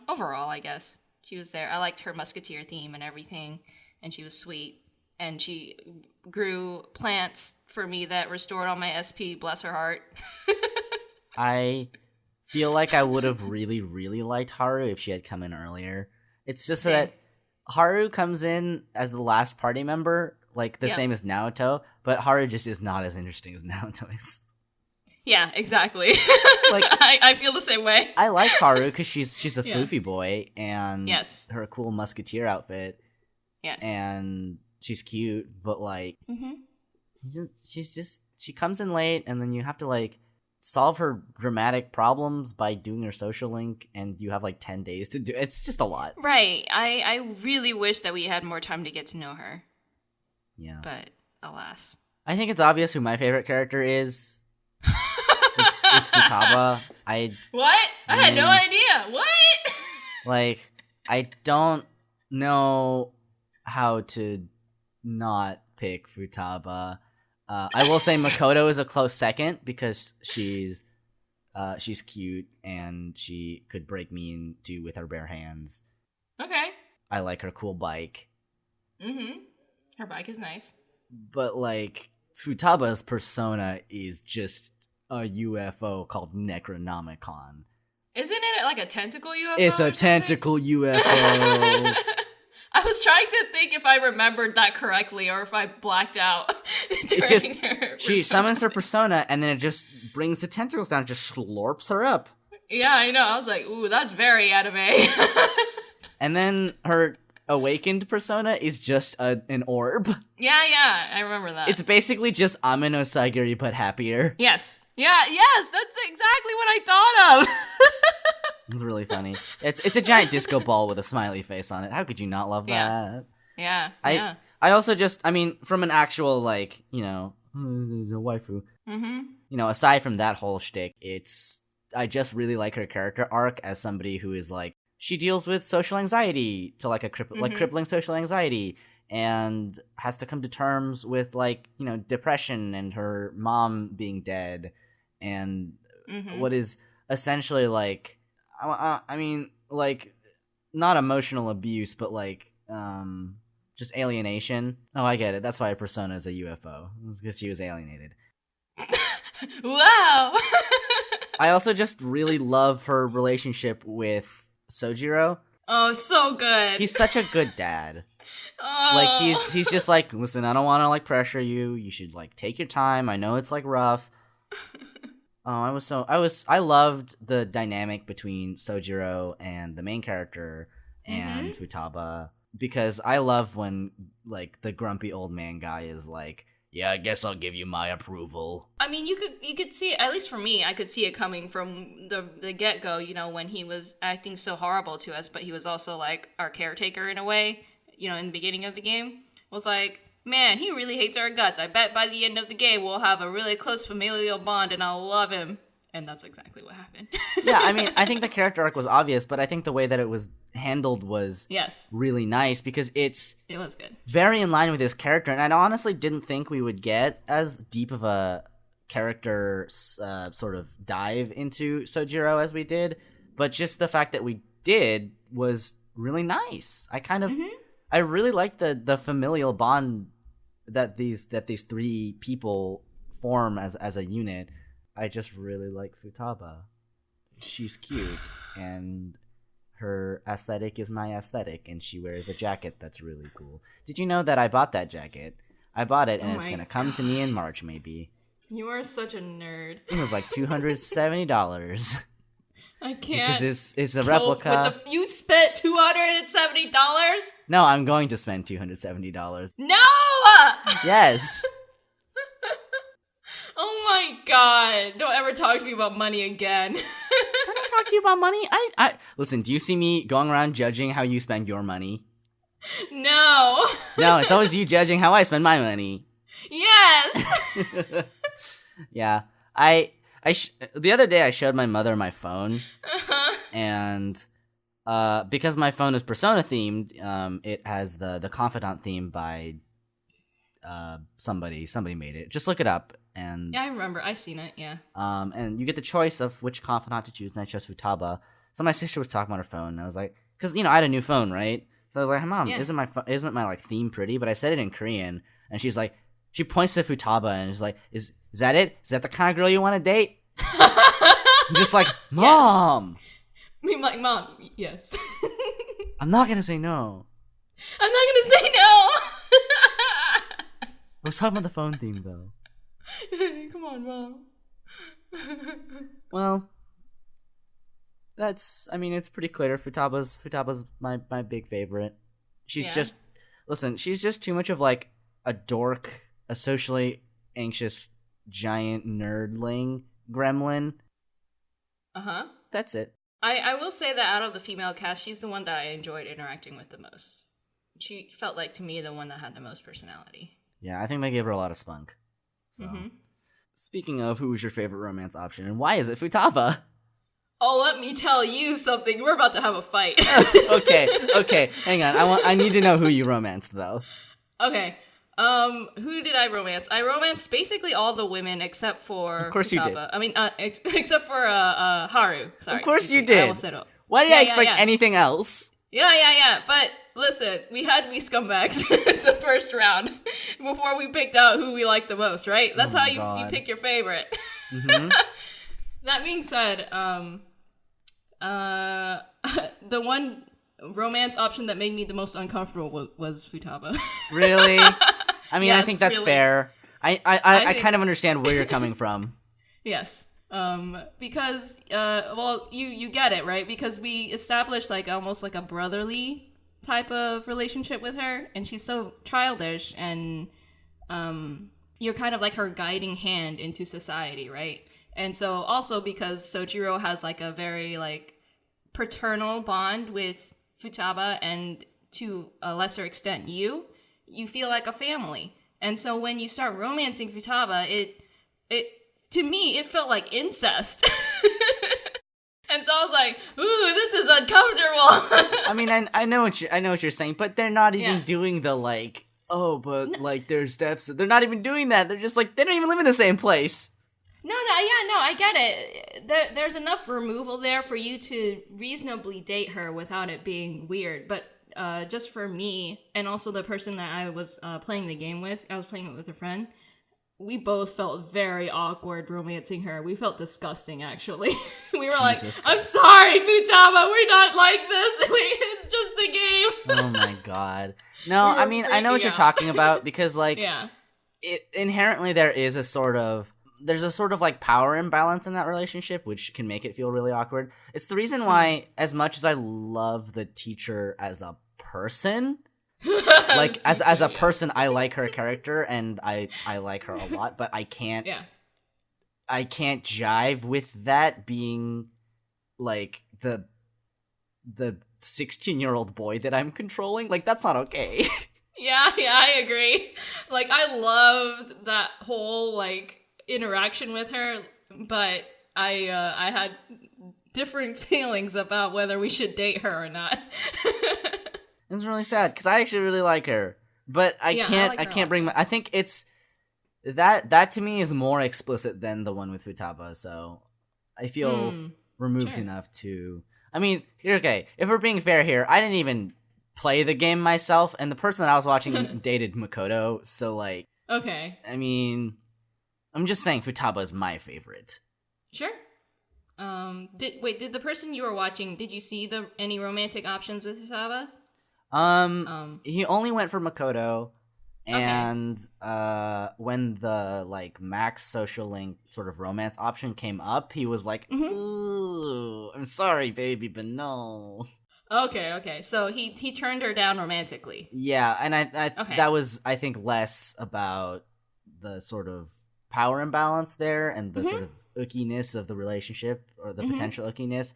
overall, I guess. She was there. I liked her musketeer theme and everything, and she was sweet. And she grew plants for me that restored all my SP, bless her heart. I feel like I would have really, really liked Haru if she had come in earlier. It's just that Haru comes in as the last party member, like the same as Naoto, but Haru just is not as interesting as Naoto is. Yeah, exactly. Like I feel the same way. I like Haru because she's a floofy boy, and her cool musketeer outfit. Yes. And she's cute, but like she comes in late, and then you have to like solve her dramatic problems by doing her social link, and you have like 10 days to do it. It's just a lot. Right. I really wish that we had more time to get to know her. Yeah. But alas. I think it's obvious who my favorite character is. It's Futaba. What? I had no idea. What? Like, I don't know how to not pick Futaba. I will say Makoto is a close second because she's cute and she could break me in two with her bare hands. Okay. I like her cool bike. Her bike is nice. But like Futaba's persona is just a UFO called Necronomicon. Isn't it like a tentacle UFO? It's a tentacle UFO. I was trying to think if I remembered that correctly or if I blacked out during her she summons her persona and then it just brings the tentacles down and just slurps her up. Yeah, I know. I was like, ooh, that's very anime. And then her awakened persona is just an orb. Yeah, I remember that. It's basically just Amino Sagiri but happier. Yes, that's exactly what I thought of. It was really funny. It's a giant disco ball with a smiley face on it. How could you not love that? Yeah. I also from an actual, like, a waifu. Aside from that whole shtick, I just really like her character arc as somebody who is, like, she deals with social anxiety to, like, crippling social anxiety and has to come to terms with, like, depression and her mom being dead and what is essentially, like, like, not emotional abuse, but, like, just alienation. Oh, I get it. That's why her persona is a UFO. It's because she was alienated. Wow! I also just really love her relationship with Sojiro. Oh, so good. He's such a good dad. Oh. Like, he's just like, listen, I don't want to, like, pressure you. You should, like, take your time. I know it's, like, rough. I loved the dynamic between Sojiro and the main character and Futaba, because I love when, like, the grumpy old man guy is like, yeah, I guess I'll give you my approval. I mean, you could see it, at least for me, I could see it coming from the get-go, when he was acting so horrible to us, but he was also, like, our caretaker in a way, in the beginning of the game, was like, man, he really hates our guts. I bet by the end of the game we'll have a really close familial bond and I'll love him. And that's exactly what happened. Yeah, I mean, I think the character arc was obvious, but I think the way that it was handled was really nice because it was good. Very in line with his character, and I honestly didn't think we would get as deep of a character sort of dive into Sojiro as we did, but just the fact that we did was really nice. I really liked the familial bond that these three people form as a unit. I just really like Futaba. She's cute, and her aesthetic is my aesthetic, and she wears a jacket that's really cool. Did you know that I bought that jacket? I bought it, and it's gonna come to me in March, maybe. You are such a nerd. It was like $270. I can't. Because it's a replica. You spent $270? No, I'm going to spend $270. No! Yes. Oh my god. Don't ever talk to me about money again. I don't talk to you about money. I listen, do you see me going around judging how you spend your money? No. No, it's always you judging how I spend my money. Yes. Yeah, the other day I showed my mother my phone, and because my phone is Persona themed, it has the confidant theme by somebody made it. Just look it up, and Yeah, I remember. I've seen it. Yeah. and you get the choice of which confidant to choose, and I chose Futaba. So my sister was talking about her phone, and I was like, because I had a new phone, right? So I was like, "Hey, Mom, Yeah. isn't my like theme pretty?" But I said it in Korean, and she's like, she points to Futaba, and she's like, "Is that it? Is that the kind of girl you want to date?" I'm just like, Mom, I mean, like, Mom. Yes. I'm not gonna say no. I'm not gonna say no. I was talking about the phone theme though. Come on, Mom. Well, it's pretty clear. Futaba's my big favorite. She's just too much of like a dork, a socially anxious giant nerdling gremlin. Uh-huh. That's it. I will say that out of the female cast, she's the one that I enjoyed interacting with the most. She felt like, to me, the one that had the most personality. Yeah, I think they gave her a lot of spunk. So, Speaking of, who was your favorite romance option, and why is it Futaba? Oh, let me tell you something. We're about to have a fight. Okay, hang on. I need to know who you romanced, though. Okay. Who did I romance? I romanced basically all the women except for Of course Futaba. you did. I mean, except for Haru. Sorry. Of course you excuse me. I did. almost said it. Why did I Yeah, expect yeah. anything else? Yeah. But listen, we had We Scumbags the first round before we picked out who we liked the most, right? That's Oh how my you God. pick your favorite. Mm-hmm. That being said, the one romance option that made me the most uncomfortable was Futaba. Really? I mean, I Yes, think that's really. fair. I think- kind of understand where you're coming from. Yes. Because well, you get it, right? Because we established like almost like a brotherly type of relationship with her, and she's so childish, and you're kind of like her guiding hand into society, right? And so also because Soichiro has like a very like paternal bond with Futaba, and to a lesser extent you feel like a family. And so when you start romancing Futaba, it to me it felt like incest. And so I was like, ooh, this is uncomfortable. I mean, I know what you're saying, but they're not even Yeah. doing the like, like there's steps. They're not even doing that. They're just like, they don't even live in the same place. No, I get it. There's enough removal there for you to reasonably date her without it being weird. But just for me, and also the person that I was playing the game with, I was playing it with a friend, we both felt very awkward romancing her. We felt disgusting, actually. We were Jesus like, I'm sorry, Futaba, we're not like this. It's just the game. Oh my God. No, We were I mean, I know what freaking you're out. talking about, because like, Yeah. inherently there's a sort of like power imbalance in that relationship, which can make it feel really awkward. It's the reason why, as much as I love the teacher as a person, like as a person, I like her character and I like her a lot, but I can't jive with that being like the 16-year-old boy that I'm controlling. Like, that's not okay. Yeah, I agree. Like, I loved that whole, like, interaction with her, but I had different feelings about whether we should date her or not. It's really sad because I actually really like her, but I Yeah, I can't. like I her a can't lot, bring too. my. I think it's that to me is more explicit than the one with Futaba. So I feel removed sure. enough to. I mean, okay. If we're being fair here, I didn't even play the game myself, and the person that I was watching dated Makoto. So like, Okay, I mean, I'm just saying Futaba is my favorite. sure. Did the person you were watching, did you see any romantic options with Futaba? He only went for Makoto, Okay. and when the like max social link sort of romance option came up, he was like, "Ooh, I'm sorry, baby, but no." Okay. So he turned her down romantically. Yeah, and I Okay. that was, I think, less about the sort of power imbalance there and the sort of ickiness of the relationship, or the potential ickiness,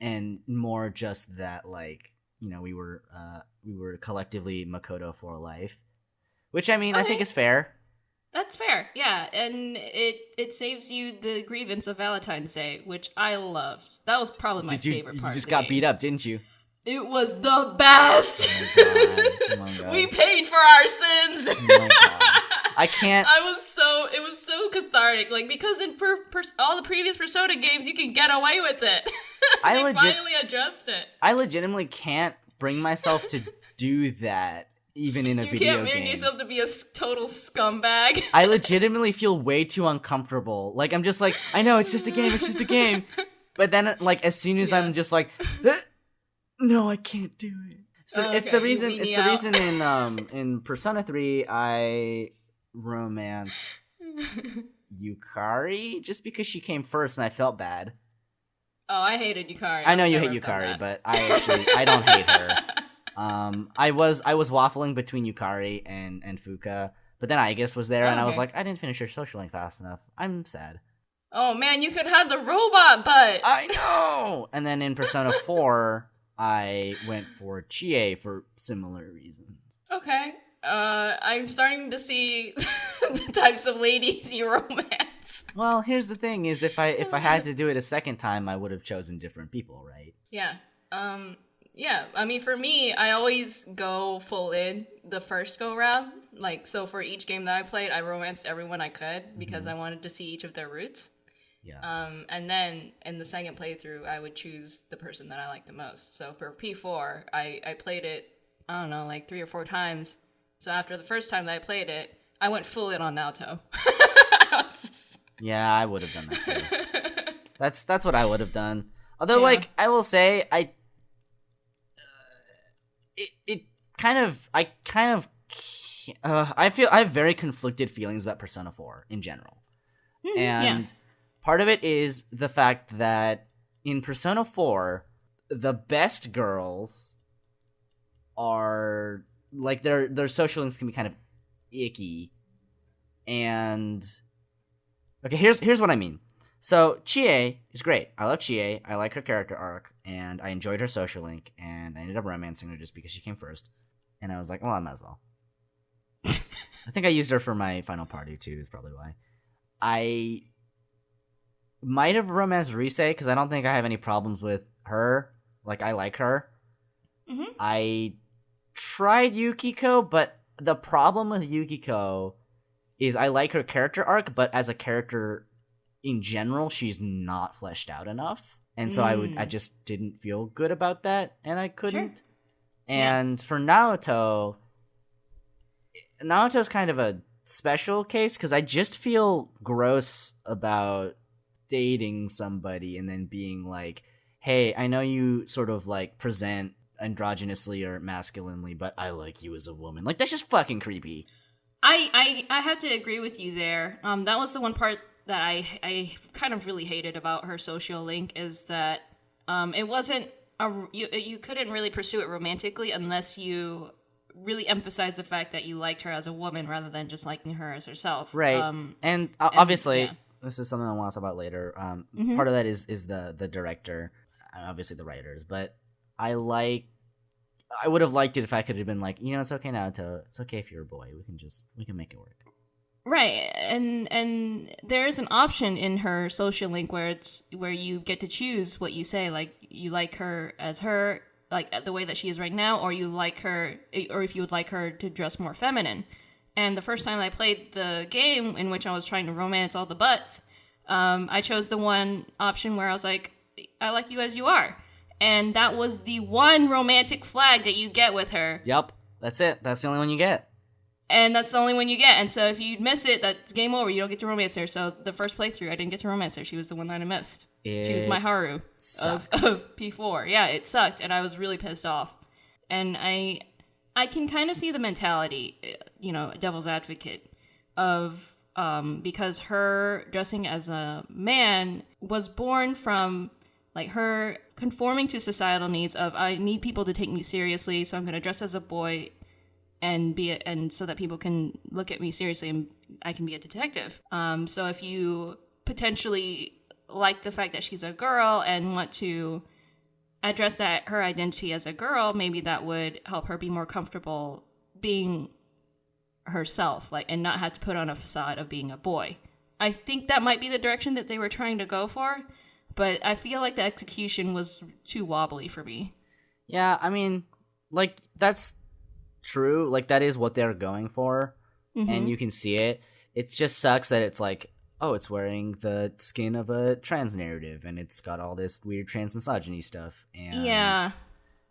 and more just that like we were collectively Makoto for life, which I mean I think is fair. That's fair, yeah, and it saves you the grievance of Valentine's Day, which I loved. That was probably my favorite part. You just got beat up, didn't you? It was the best. Oh my God. We paid for our sins. Oh my God. I can't. It was so cathartic, like because in all the previous Persona games, you can get away with it. They finally addressed it. I legitimately can't bring myself to do that. Even in a video game. You can't bring yourself to be a total scumbag. I legitimately feel way too uncomfortable. Like, I'm just like, I know, it's just a game. But then, like, as soon as I'm just like, no, I can't do it. So it's the reason in Persona 3, I romanced Yukari, just because she came first and I felt bad. Oh, I hated Yukari. I know you hate Yukari, but I don't hate her. I was waffling between Yukari and Fuka, but then Aegis was there, and I was like, I didn't finish her social link fast enough. I'm sad. Oh man, you could have the robot butt. I know. And then in Persona 4, I went for Chie for similar reasons. Okay. I'm starting to see the types of ladies you romance. Well, here's the thing: is if I had to do it a second time, I would have chosen different people, right? Yeah. Yeah, I mean, for me, I always go full in the first go-round. Like, so for each game that I played, I romanced everyone I could because I wanted to see each of their roots. Yeah. And then in the second playthrough, I would choose the person that I liked the most. So for P4, I played it, I don't know, like 3 or 4 times. So after the first time that I played it, I went full in on Naoto. Yeah, I would have done that too. That's what I would have done. Although, like, I will say, I feel I have very conflicted feelings about Persona 4 in general. And part of it is the fact that in Persona 4, the best girls are like their social links can be kind of icky. And okay, here's what I mean. So Chie is great. I love Chie. I like her character arc, and I enjoyed her social link, and I ended up romancing her just because she came first. And I was like, well, I might as well. I think I used her for my final party too, is probably why. I might have romanced Rise, because I don't think I have any problems with her. Like, I like her. Mm-hmm. I tried Yukiko, but the problem with Yukiko is I like her character arc, but as a character in general, she's not fleshed out enough. And so I just didn't feel good about that, and I couldn't. Sure. And for Naoto's kind of a special case, because I just feel gross about dating somebody and then being like, hey, I know you sort of like present androgynously or masculinely, but I like you as a woman. Like, that's just fucking creepy. I have to agree with you there. That was the one part that I kind of really hated about her social link, is that it wasn't you couldn't really pursue it romantically unless you really emphasize the fact that you liked her as a woman rather than just liking her as herself. Right. And obviously, this is something I want to talk about later. Part of that is the director, and obviously the writers, but I would have liked it if I could have been like, it's okay, Naoto. It's okay if you're a boy. We can make it work. Right, and there is an option in her social link where you get to choose what you say. Like, you like her as her, like the way that she is right now, or you like her, or if you would like her to dress more feminine. And the first time I played the game in which I was trying to romance all the butts, I chose the one option where I was like, I like you as you are. And that was the one romantic flag that you get with her. Yep, that's it. That's the only one you get. And that's the only one you get. And so if you miss it, that's game over. You don't get to romance her. So the first playthrough, I didn't get to romance her. She was the one that I missed. She was my Haru of P4. Yeah, it sucked. And I was really pissed off. And I can kind of see the mentality, devil's advocate, of because her dressing as a man was born from like her conforming to societal needs of, I need people to take me seriously, so I'm going to dress as a boy and so that people can look at me seriously and I can be a detective. So if you potentially like the fact that she's a girl and want to address that her identity as a girl, maybe that would help her be more comfortable being herself, like, and not have to put on a facade of being a boy. I think that might be the direction that they were trying to go for, but I feel like the execution was too wobbly for me. Yeah, I mean, like, that's true. Like, that is what they're going for, and you can see it. It just sucks that it's like, oh, it's wearing the skin of a trans narrative, and it's got all this weird trans misogyny stuff. And yeah.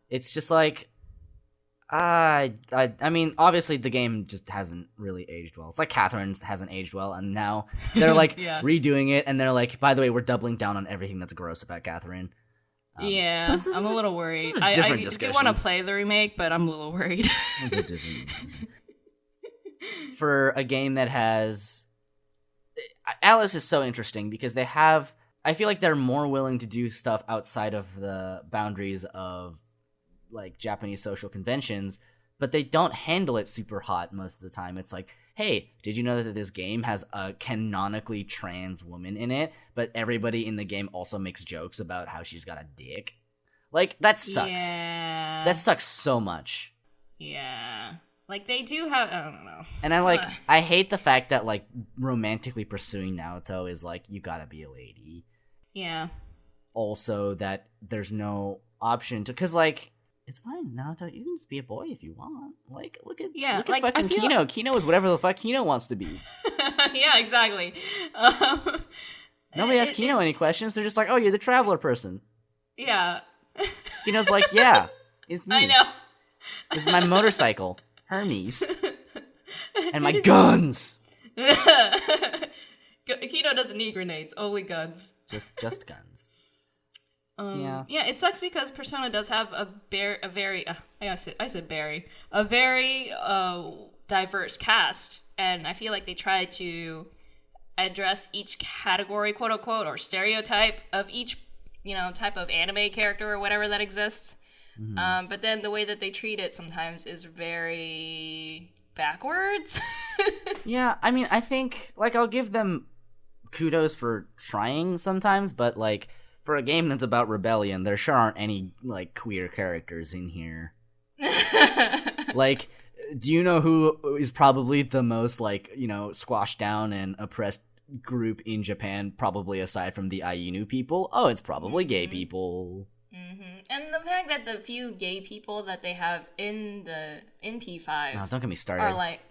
It's just like, I mean, obviously the game just hasn't really aged well. It's like Catherine's hasn't aged well, and now they're like redoing it, and they're like, by the way, we're doubling down on everything that's gross about Catherine. I'm a little worried. I do want to play the remake, but I'm a little worried. For a game that has... Alice is so interesting because they have... I feel like they're more willing to do stuff outside of the boundaries of like Japanese social conventions, but they don't handle it super hot most of the time. It's like, hey, did you know that this game has a canonically trans woman in it, but everybody in the game also makes jokes about how she's got a dick? Like, that sucks. Yeah. That sucks so much. Yeah. Like, they do have... I don't know. And I hate the fact that, like, romantically pursuing Naoto is like, you gotta be a lady. Yeah. Also, that there's no option to... Because, like... It's fine, Naoto. You can just be a boy if you want. Like, look at fucking Kino. Kino is whatever the fuck Kino wants to be. Yeah, exactly. Nobody asks Kino any questions. They're just like, oh, you're the traveler person. Yeah. Kino's like, yeah, it's me. I know. It's my motorcycle, Hermes, and my guns. Kino doesn't need grenades, only guns. Just guns. Yeah, it sucks because Persona does have a very diverse cast, and I feel like they try to address each category, quote unquote, or stereotype of each, type of anime character or whatever that exists. Mm-hmm. But then the way that they treat it sometimes is very backwards. Yeah, I mean, I think, like, I'll give them kudos for trying sometimes, but, like, for a game that's about rebellion, there sure aren't any, like, queer characters in here. Like, do you know who is probably the most, like, squashed down and oppressed group in Japan, probably aside from the Ainu people? Oh, it's probably gay people. Mm-hmm. And the fact that the few gay people that they have in P5 don't get me started. Are like,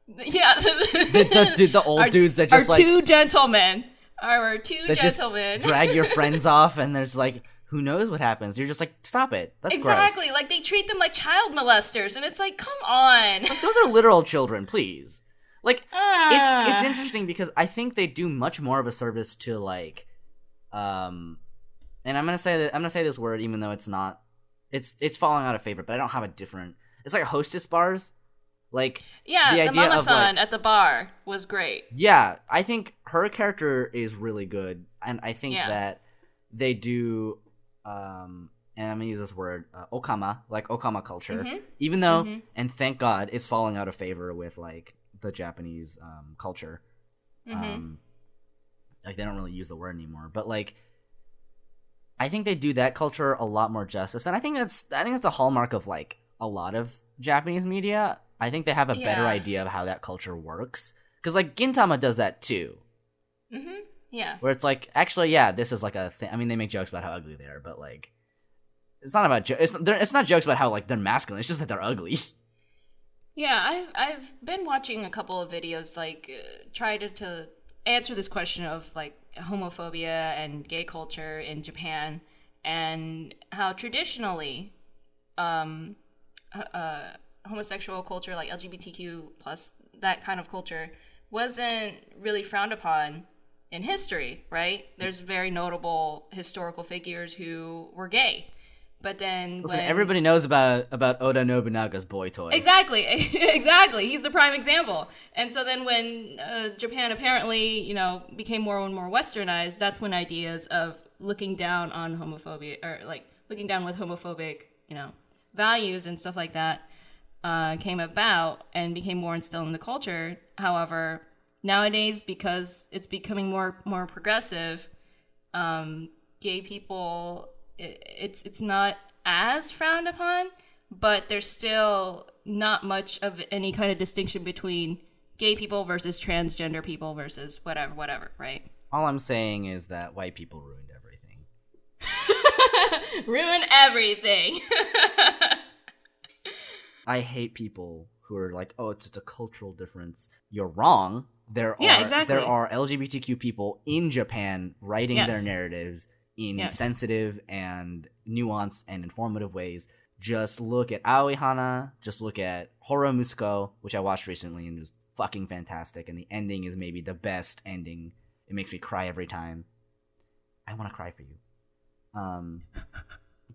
yeah, the old dudes that just are like two gentlemen. Our two gentlemen. Just drag your friends off, and there's like, who knows what happens? You're just like, stop it. That's exactly. gross. Like, they treat them like child molesters, and it's like, come on. Like, those are literal children, please. Like, it's interesting because I think they do much more of a service to, like, and I'm gonna say this word even though it's not, it's falling out of favor, but I don't have a different. It's like hostess bars. Like, yeah, the idea mama-san of, like, at the bar was great. Yeah, I think her character is really good, and I think that they do, and I'm gonna use this word, okama, like Okama culture, even though, and thank God, it's falling out of favor with, like, the Japanese culture. Like, they don't really use the word anymore, but, like, I think they do that culture a lot more justice, and I think that's a hallmark of, like, a lot of Japanese media. I think they have a better idea of how that culture works. Because, like, Gintama does that, too. Mm-hmm. Yeah. Where it's like, actually, yeah, this is, like, a thing. I mean, they make jokes about how ugly they are, but, like, it's not about... it's not jokes about how, like, they're masculine. It's just that they're ugly. Yeah, I've been watching a couple of videos, like, try to answer this question of, like, homophobia and gay culture in Japan, and how traditionally, homosexual culture, like LGBTQ plus that kind of culture, wasn't really frowned upon in history, right? There's very notable historical figures who were gay. But then everybody knows about Oda Nobunaga's boy toy. Exactly. He's the prime example. And so then when Japan apparently, became more and more westernized, that's when ideas of looking down on homophobia, or like looking down with homophobic, values and stuff like that, came about and became more instilled in the culture. However, nowadays, because it's becoming more progressive, gay people it's not as frowned upon, but there's still not much of any kind of distinction between gay people versus transgender people versus whatever, right? All I'm saying is that white people ruined everything. Ruin everything. I hate people who are like, oh, it's just a cultural difference. You're wrong. Exactly. There are LGBTQ people in Japan writing Yes. their narratives in Yes. sensitive and nuanced and informative ways. Just look at Aoi Hana, just look at Horo Musuko, which I watched recently and was fucking fantastic, and the ending is maybe the best ending. It makes me cry every time. I want to cry for you.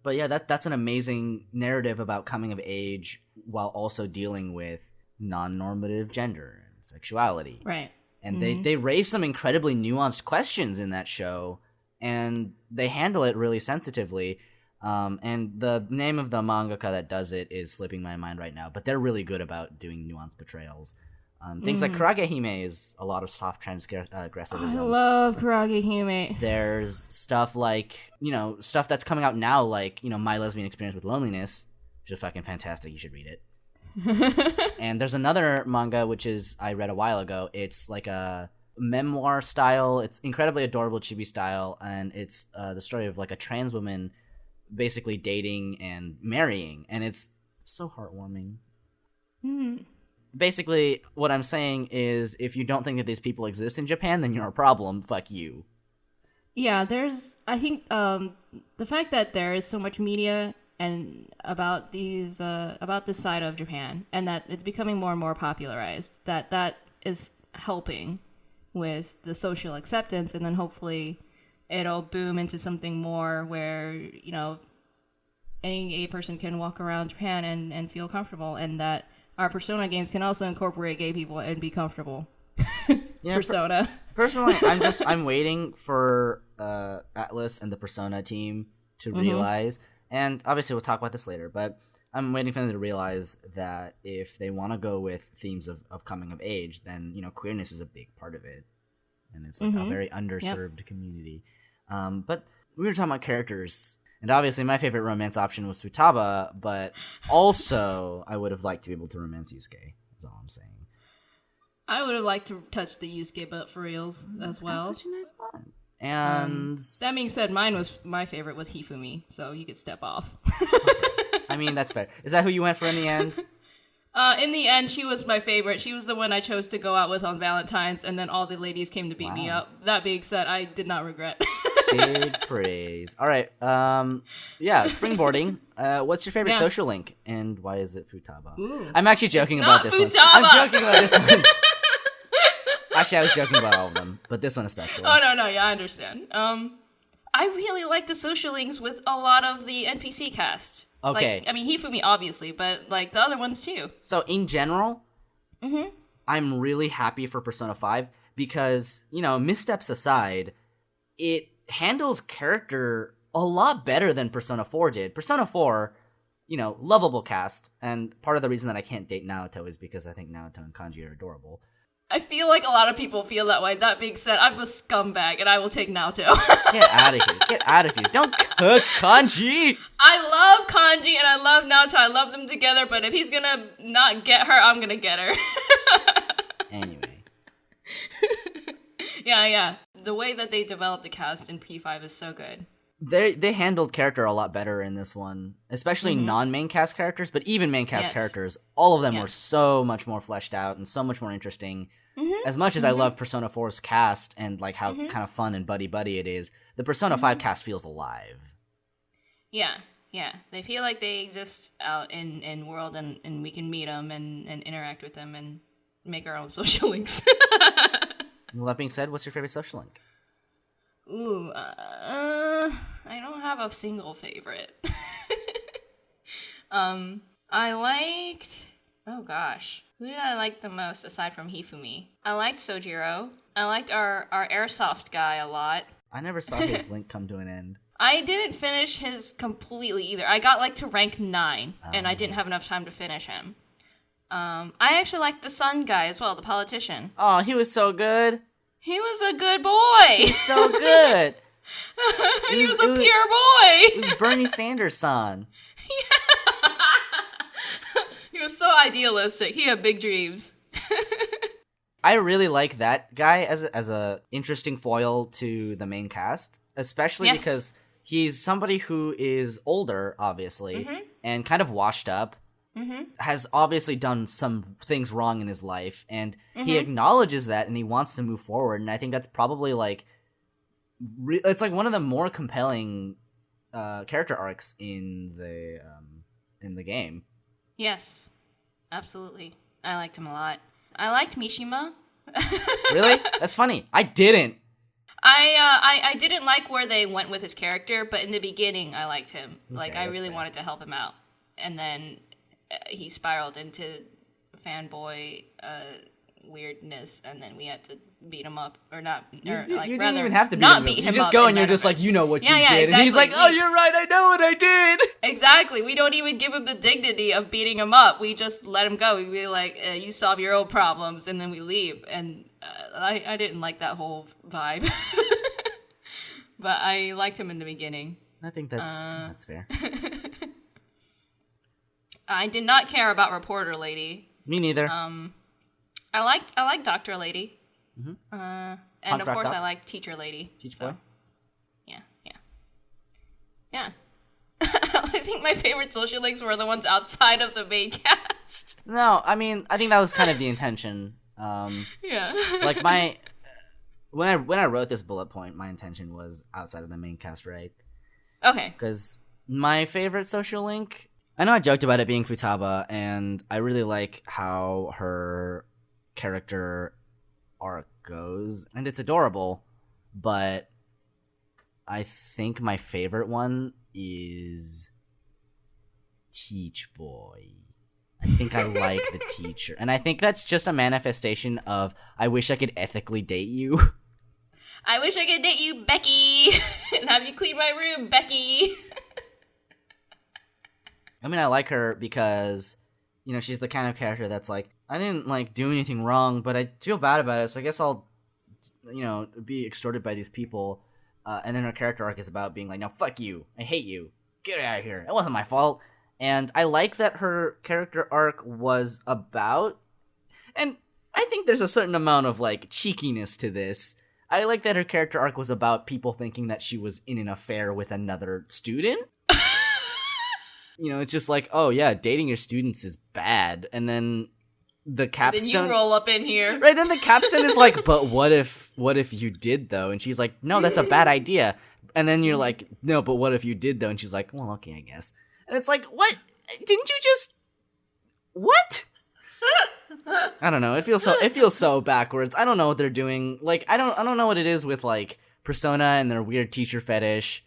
But yeah, that's an amazing narrative about coming of age while also dealing with non-normative gender and sexuality. Right. And they raise some incredibly nuanced questions in that show, and they handle it really sensitively. And the name of the mangaka that does it is slipping my mind right now, but they're really good about doing nuanced portrayals. Things like Kurage Hime is a lot of soft transgressivism. I love Kurage Hime. There's stuff like, stuff that's coming out now, like, My Lesbian Experience with Loneliness, which is fucking fantastic. You should read it. And there's another manga, which I read a while ago. It's like a memoir style. It's incredibly adorable chibi style, and it's the story of like a trans woman basically dating and marrying, and it's so heartwarming. Basically, what I'm saying is, if you don't think that these people exist in Japan, then you're a problem. Fuck you. Yeah, I think the fact that there is so much media and about this side of Japan, and that it's becoming more and more popularized, that is helping with the social acceptance, and then hopefully it'll boom into something more where, any gay person can walk around Japan and feel comfortable, and that our Persona games can also incorporate gay people and be comfortable. Yeah, Persona. Personally, I'm waiting for Atlas and the Persona team to realize, and obviously we'll talk about this later, but I'm waiting for them to realize that if they want to go with themes of coming of age, then, queerness is a big part of it. And it's like a very underserved community. But we were talking about characters, and obviously my favorite romance option was Futaba, but also I would have liked to be able to romance Yusuke, is all I'm saying. I would have liked to touch the Yusuke butt for reals as well. Such a nice bun. And that being said, my favorite was Hifumi, so you could step off. I mean, that's fair. Is that who you went for in the end? In the end, she was my favorite. She was the one I chose to go out with on Valentine's, and then all the ladies came to beat me up. That being said, I did not regret. Big praise. All right. Springboarding. What's your favorite social link, and why is it Futaba? Ooh. I'm actually joking It's about not this one. Futaba! I'm joking about this one. Actually, I was joking about all of them, but this one especially. Oh, no, yeah, I understand. I really like the social links with a lot of the NPC cast. Okay. Like, Hifumi, obviously, but, like, the other ones, too. So, in general, I'm really happy for Persona 5 because, missteps aside, it handles character a lot better than Persona 4 did. Persona 4, lovable cast, and part of the reason that I can't date Naoto is because I think Naoto and Kanji are adorable. I feel like a lot of people feel that way. That being said, I'm a scumbag, and I will take Naoto. Get out of here. Get out of here. Don't cook Kanji! I love Kanji, and I love Naoto. I love them together, but if he's gonna not get her, I'm gonna get her. Anyway. Yeah. The way that they developed the cast in P5 is so good. They handled character a lot better in this one, especially non-main cast characters, but even main cast characters, all of them were so much more fleshed out and so much more interesting. As much as I love Persona 4's cast and like how kind of fun and buddy-buddy it is, the Persona 5 cast feels alive. Yeah. They feel like they exist out in world, and we can meet them and interact with them and make our own social links. Well, that being said, what's your favorite social link? Ooh, I don't have a single favorite. I liked... Oh gosh. Who did I like the most aside from Hifumi? I liked Sojiro. I liked our airsoft guy a lot. I never saw his link come to an end. I didn't finish his completely either. I got to rank 9, and I didn't have enough time to finish him. I actually liked the sun guy as well, the politician. Oh, he was so good. He was a good boy. He's so good. He was a pure boy. It was Bernie Sanders' son. He was so idealistic. He had big dreams. I really like that guy as a interesting foil to the main cast, especially because he's somebody who is older, obviously, and kind of washed up, has obviously done some things wrong in his life, and he acknowledges that, and he wants to move forward, and I think that's probably, like, it's, like, one of the more compelling character arcs in the game. Yes, absolutely. I liked him a lot. I liked Mishima. Really? That's funny. I didn't. I didn't like where they went with his character, but in the beginning, I liked him. Okay, Like, I really wanted to help him out. And then he spiraled into fanboy weirdness, and then we had to beat him up. Or not, or You like, didn't rather, even have to beat not him beat up. him You just up go in and you're just like, Metaverse. you know what you Yeah, did. And he's like, exactly. oh, you're right, I know what I did. Exactly. We don't even give him the dignity of beating him up. We just let him go. We be like, you solve your own problems, and then we leave. And I didn't like that whole vibe. But I liked him in the beginning. I think that's fair. I did not care about Reporter Lady. Me neither. I liked Doctor Lady. And Punk of rock course doc? I liked Teacher Lady. Teach boy? Yeah. I think my favorite social links were the ones outside of the main cast. No, I mean, I think that was kind of the intention. Yeah. Like when I wrote this bullet point, my intention was outside of the main cast, right? Okay. Because my favorite social link, I know I joked about it being Futaba, and I really like how her character arc goes, and it's adorable, but I think my favorite one is Teach Boy. I think I like the teacher, and I think that's just a manifestation of I wish I could ethically date you. I wish I could date you, Becky, and have you clean my room, Becky. I mean, I like her because, you know, she's the kind of character that's like, I didn't, like, do anything wrong, but I feel bad about it, so I guess I'll, you know, be extorted by these people. And then her character arc is about being like, no, fuck you. I hate you. Get out of here. It wasn't my fault. And I like that her character arc was about, and I think there's a certain amount of, like, cheekiness to this. I like that her character arc was about people thinking that she was in an affair with another student. You know, it's just like, oh yeah, dating your students is bad. And then the capstone... Then you roll up in here. Right, then the capstone is like, but what if you did, though? And she's like, no, that's a bad idea. And then you're like, no, but what if you did, though? And she's like, well, okay, I guess. And it's like, what? Didn't you just... What? I don't know. It feels so backwards. I don't know what they're doing. Like, I don't know what it is with, like, Persona and their weird teacher fetish.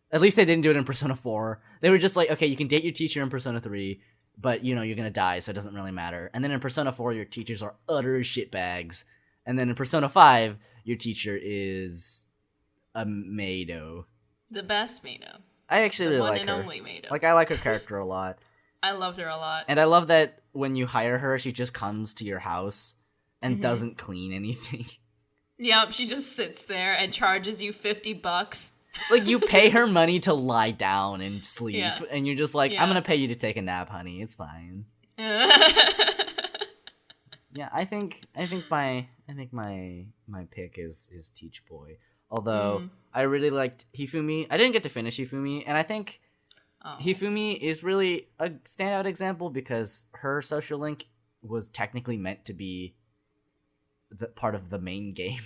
At least they didn't do it in Persona 4. They were just like, okay, you can date your teacher in Persona 3, but, you know, you're gonna die, so it doesn't really matter. And then in Persona 4, your teachers are utter shitbags. And then in Persona 5, your teacher is a Meido. The best Meido. I actually really like her. The one and only Meido. Like, I like her character a lot. I loved her a lot. And I love that when you hire her, she just comes to your house and doesn't clean anything. Yep, she just sits there and charges you $50. Like, you pay her money to lie down and sleep, and you're just like, Yeah. I'm gonna pay you to take a nap, honey. It's fine. Yeah, I think my pick is Teach Boy. Although I really liked Hifumi. I didn't get to finish Hifumi, and I think Hifumi is really a standout example because her social link was technically meant to be the part of the main game.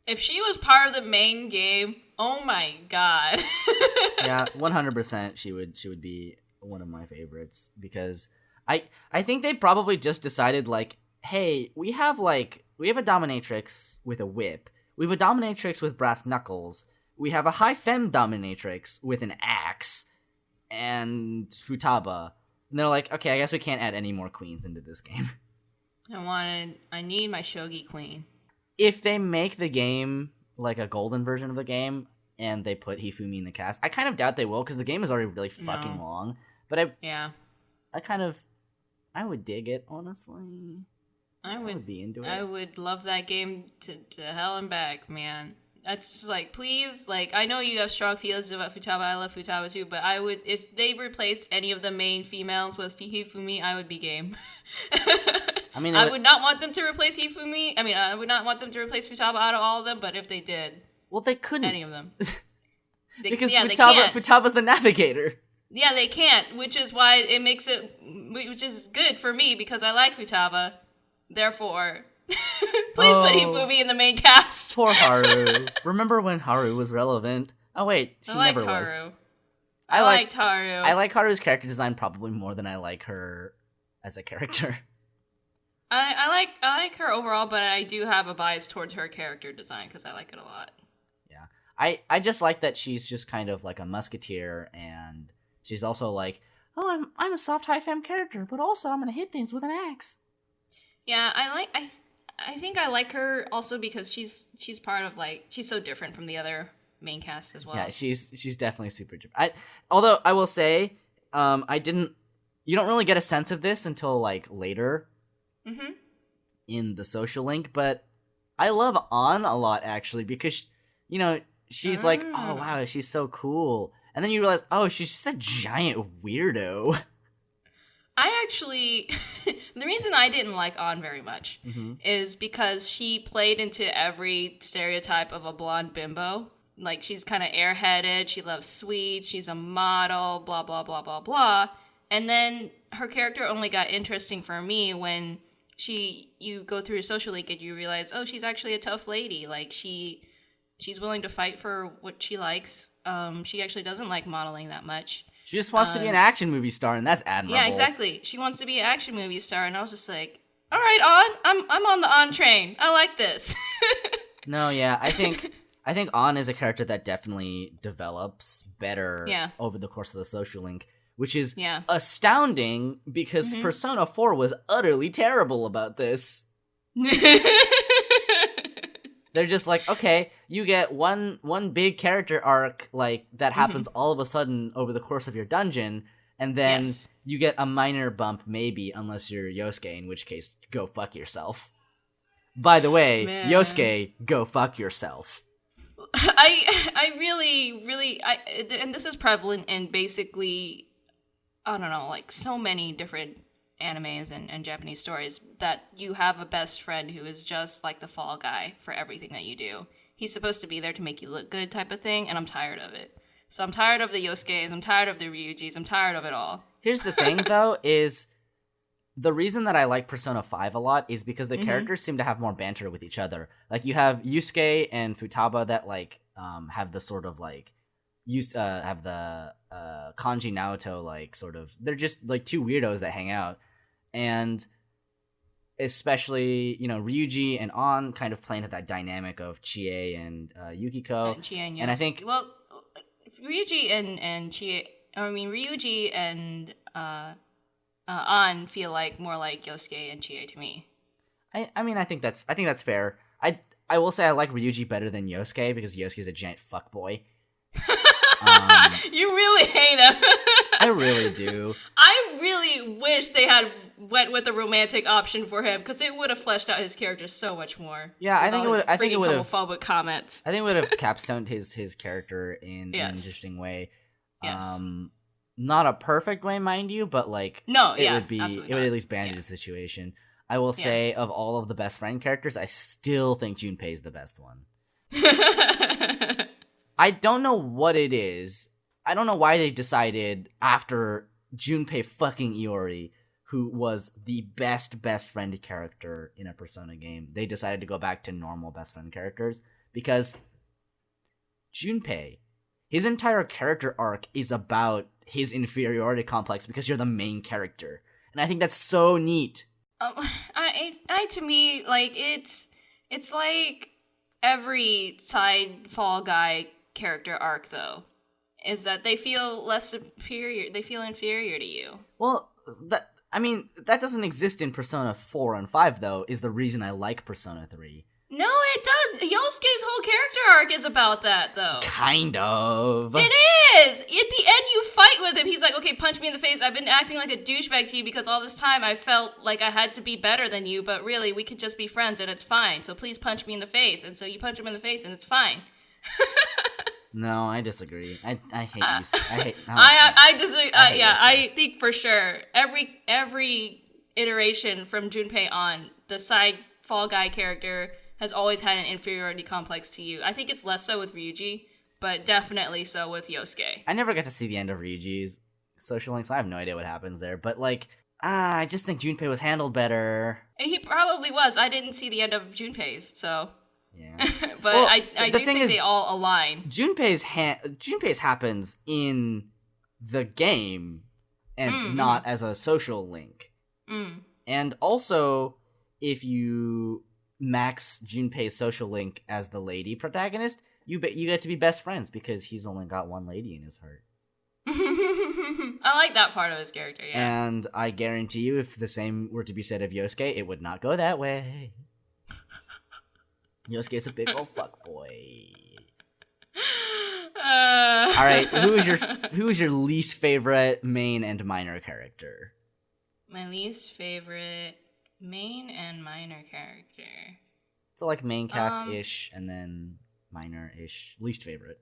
If she was part of the main game, oh my god. Yeah, 100% she would be one of my favorites because I think they probably just decided like, hey, we have a dominatrix with a whip. We have a dominatrix with brass knuckles. We have a high femme dominatrix with an axe and Futaba. And they're like, okay, I guess we can't add any more queens into this game. I need my shogi queen. If they make the game like a golden version of the game and they put Hifumi in the cast, I kind of doubt they will because the game is already really fucking long. But I would dig it, honestly. I would be into it. I would love that game to hell and back, man. That's just like, please, like, I know you have strong feelings about Futaba. I love Futaba too, but I would, if they replaced any of the main females with Hifumi, I would be game. I mean, I would not want them to replace Hifumi. I mean, I would not want them to replace Futaba out of all of them, but if they did, well, they couldn't. any of them. Because they can't. Futaba's the navigator. Yeah, they can't, which is why it makes it, which is good for me because I like Futaba. Therefore, please put Hifumi in the main cast. Poor Haru. Remember when Haru was relevant? Oh wait, she I never liked was. Haru. I liked Haru. I like Haru's character design probably more than I like her as a character. I like her overall, but I do have a bias towards her character design because I like it a lot. Yeah, I just like that she's just kind of like a musketeer, and she's also like, oh, I'm a soft high femme character, but also I'm gonna hit things with an axe. Yeah, I think I like her also because she's part of like she's so different from the other main cast as well. Yeah, she's definitely super different. Although I will say, you don't really get a sense of this until like later in the social link, but I love An a lot actually because she's like, oh wow, she's so cool, and then you realize, oh, she's just a giant weirdo. I actually, the reason I didn't like An very much is because she played into every stereotype of a blonde bimbo. Like, she's kind of airheaded, she loves sweets, she's a model, blah, blah, blah, blah, blah. And then her character only got interesting for me when you go through a social link and you realize, oh, she's actually a tough lady. Like, she's willing to fight for what she likes. She actually doesn't like modeling that much. She just wants to be an action movie star, and that's admirable. Yeah, exactly. She wants to be an action movie star, and I was just like, all right, An, I'm on the An train. I like this. No, yeah, I think An is a character that definitely develops better over the course of the social link, which is astounding because Persona 4 was utterly terrible about this. They're just like, okay, you get one big character arc like that happens all of a sudden over the course of your dungeon, and then you get a minor bump maybe, unless you're Yosuke, in which case, go fuck yourself. By the way, Yosuke, go fuck yourself. I really, and this is prevalent in basically, I don't know, like so many different animes and Japanese stories, that you have a best friend who is just like the fall guy for everything that you do. He's supposed to be there to make you look good type of thing, and I'm tired of it. So I'm tired of the Yosuke's, I'm tired of the Ryujis, I'm tired of it all. Here's the thing, though, is the reason that I like Persona 5 a lot is because the characters seem to have more banter with each other. Like, you have Yusuke and Futaba that, like, have the sort of, like, have the Kanji Naoto, like, sort of... They're just, like, two weirdos that hang out. And especially, Ryuji and An kind of playing at that dynamic of Chie and Yukiko. Chie and Yosuke. And I think... Well, Ryuji and Chie... I mean, Ryuji and An feel like more like Yosuke and Chie to me. I mean, I think that's fair. I will say I like Ryuji better than Yosuke because Yosuke is a giant fuckboy. You really hate him. I really do. I really wish they had went with a romantic option for him because it would have fleshed out his character so much more. Yeah, I think it would have homophobic comments. I think it would have capstoned his character in an interesting way. Yes. Not a perfect way, mind you, but like it would at least bandage the situation. I will say, of all of the best friend characters, I still think Junpei is the best one. I don't know what it is. I don't know why they decided after Junpei fucking Iori, who was the best friend character in a Persona game, they decided to go back to normal best friend characters, because Junpei, his entire character arc is about his inferiority complex because you're the main character. And I think that's so neat. To me, like, it's like every side fall guy character arc, though, is that they feel less superior, they feel inferior to you. Well, that doesn't exist in Persona 4 and 5, though, is the reason I like Persona 3. No, it does. Yosuke's whole character arc is about that, though. Kind of. It is! At the end, you fight with him. He's like, okay, punch me in the face. I've been acting like a douchebag to you because all this time I felt like I had to be better than you, but really, we could just be friends and it's fine. So please punch me in the face. And so you punch him in the face and it's fine. No, I disagree. I hate you. I disagree. hate Yeah, Yosuke. I think for sure every iteration from Junpei on, the side Fall Guy character has always had an inferiority complex to you. I think it's less so with Ryuji, but definitely so with Yosuke. I never got to see the end of Ryuji's social links. So I have no idea what happens there. But like, I just think Junpei was handled better. And he probably was. I didn't see the end of Junpei's, so. Yeah. But Well, I the do thing think is, they all align. Junpei's happens in the game and not as a social link. And also, if you max Junpei's social link as the lady protagonist, you get to be best friends because he's only got one lady in his heart. I like that part of his character, yeah. And I guarantee you, if the same were to be said of Yosuke, it would not go that way. Yosuke's a big old fuckboy. All right, who is your least favorite main and minor character? My least favorite main and minor character. So like main cast-ish and then minor-ish. Least favorite.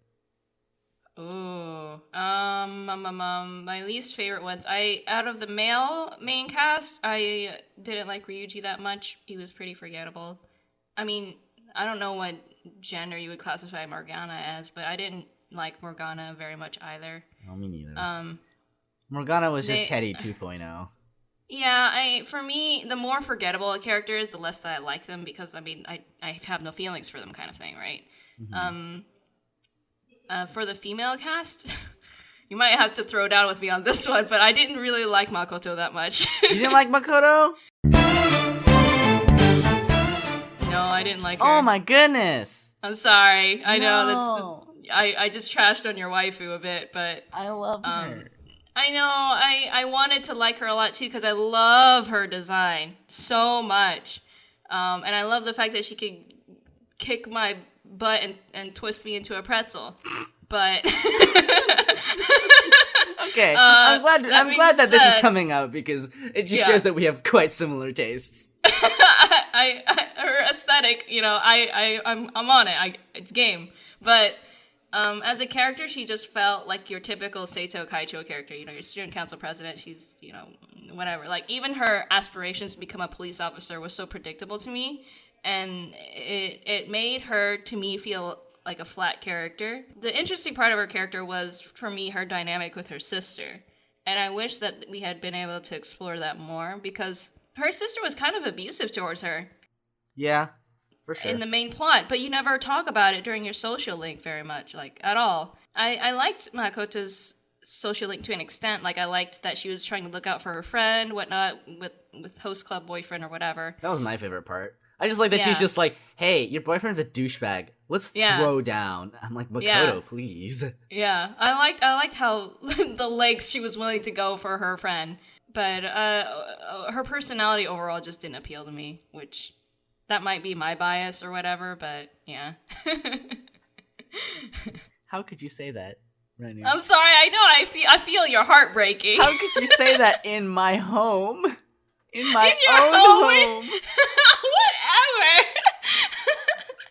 Ooh. My least favorite ones. Out of the male main cast, I didn't like Ryuji that much. He was pretty forgettable. I mean, I don't know what gender you would classify Morgana as, but I didn't like Morgana very much either. No, me neither. Morgana was just Teddy 2.0. Yeah, for me, the more forgettable a character is, the less that I like them, because, I mean, I have no feelings for them kind of thing, right? For the female cast, you might have to throw down with me on this one, but I didn't really like Makoto that much. You didn't like Makoto? No, I didn't like her. Oh my goodness! I'm sorry. I know No. I just trashed on your waifu a bit, but I love her. I know I wanted to like her a lot too, because I love her design so much, and I love the fact that she could kick my butt and twist me into a pretzel. But Okay, I'm glad that this is said, coming out because it just shows that we have quite similar tastes. Her aesthetic, I'm on it. It's game. But as a character, she just felt like your typical Seito Kaicho character. Your student council president. She's whatever. Like, even her aspirations to become a police officer was so predictable to me, and it made her, to me, feel like a flat character. The interesting part of her character was, for me, her dynamic with her sister. And I wish that we had been able to explore that more, because her sister was kind of abusive towards her. Yeah, for sure. In the main plot, but you never talk about it during your social link very much, like, at all. I liked Makoto's social link to an extent. Like, I liked that she was trying to look out for her friend, whatnot, with host club boyfriend or whatever. That was my favorite part. I just like that she's just like, hey, your boyfriend's a douchebag. Let's throw down. I'm like, Makoto, please. Yeah, I liked how the lengths she was willing to go for her friend. But her personality overall just didn't appeal to me, which that might be my bias or whatever, but yeah. How could you say that, Renu? I'm sorry, I know, I feel your heart breaking. How could you say that in my home? In my your own home? Whatever.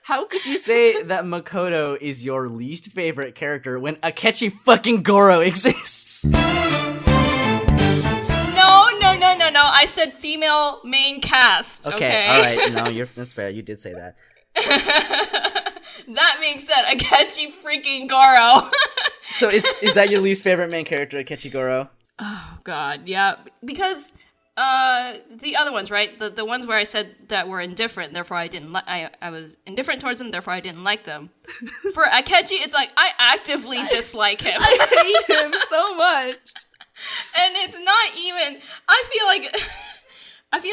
How could you say that Makoto is your least favorite character when Akechi fucking Goro exists? No. I said female main cast. Okay. All right. No, that's fair. You did say that. That being said, Akechi freaking Goro. So is that your least favorite main character, Akechi Goro? Oh God, yeah. Because the other ones, right? The ones where I said that were indifferent, therefore I didn't I was indifferent towards them, therefore I didn't like them. For Akechi, it's like I actively dislike him. I hate him so much. And it's not even, I feel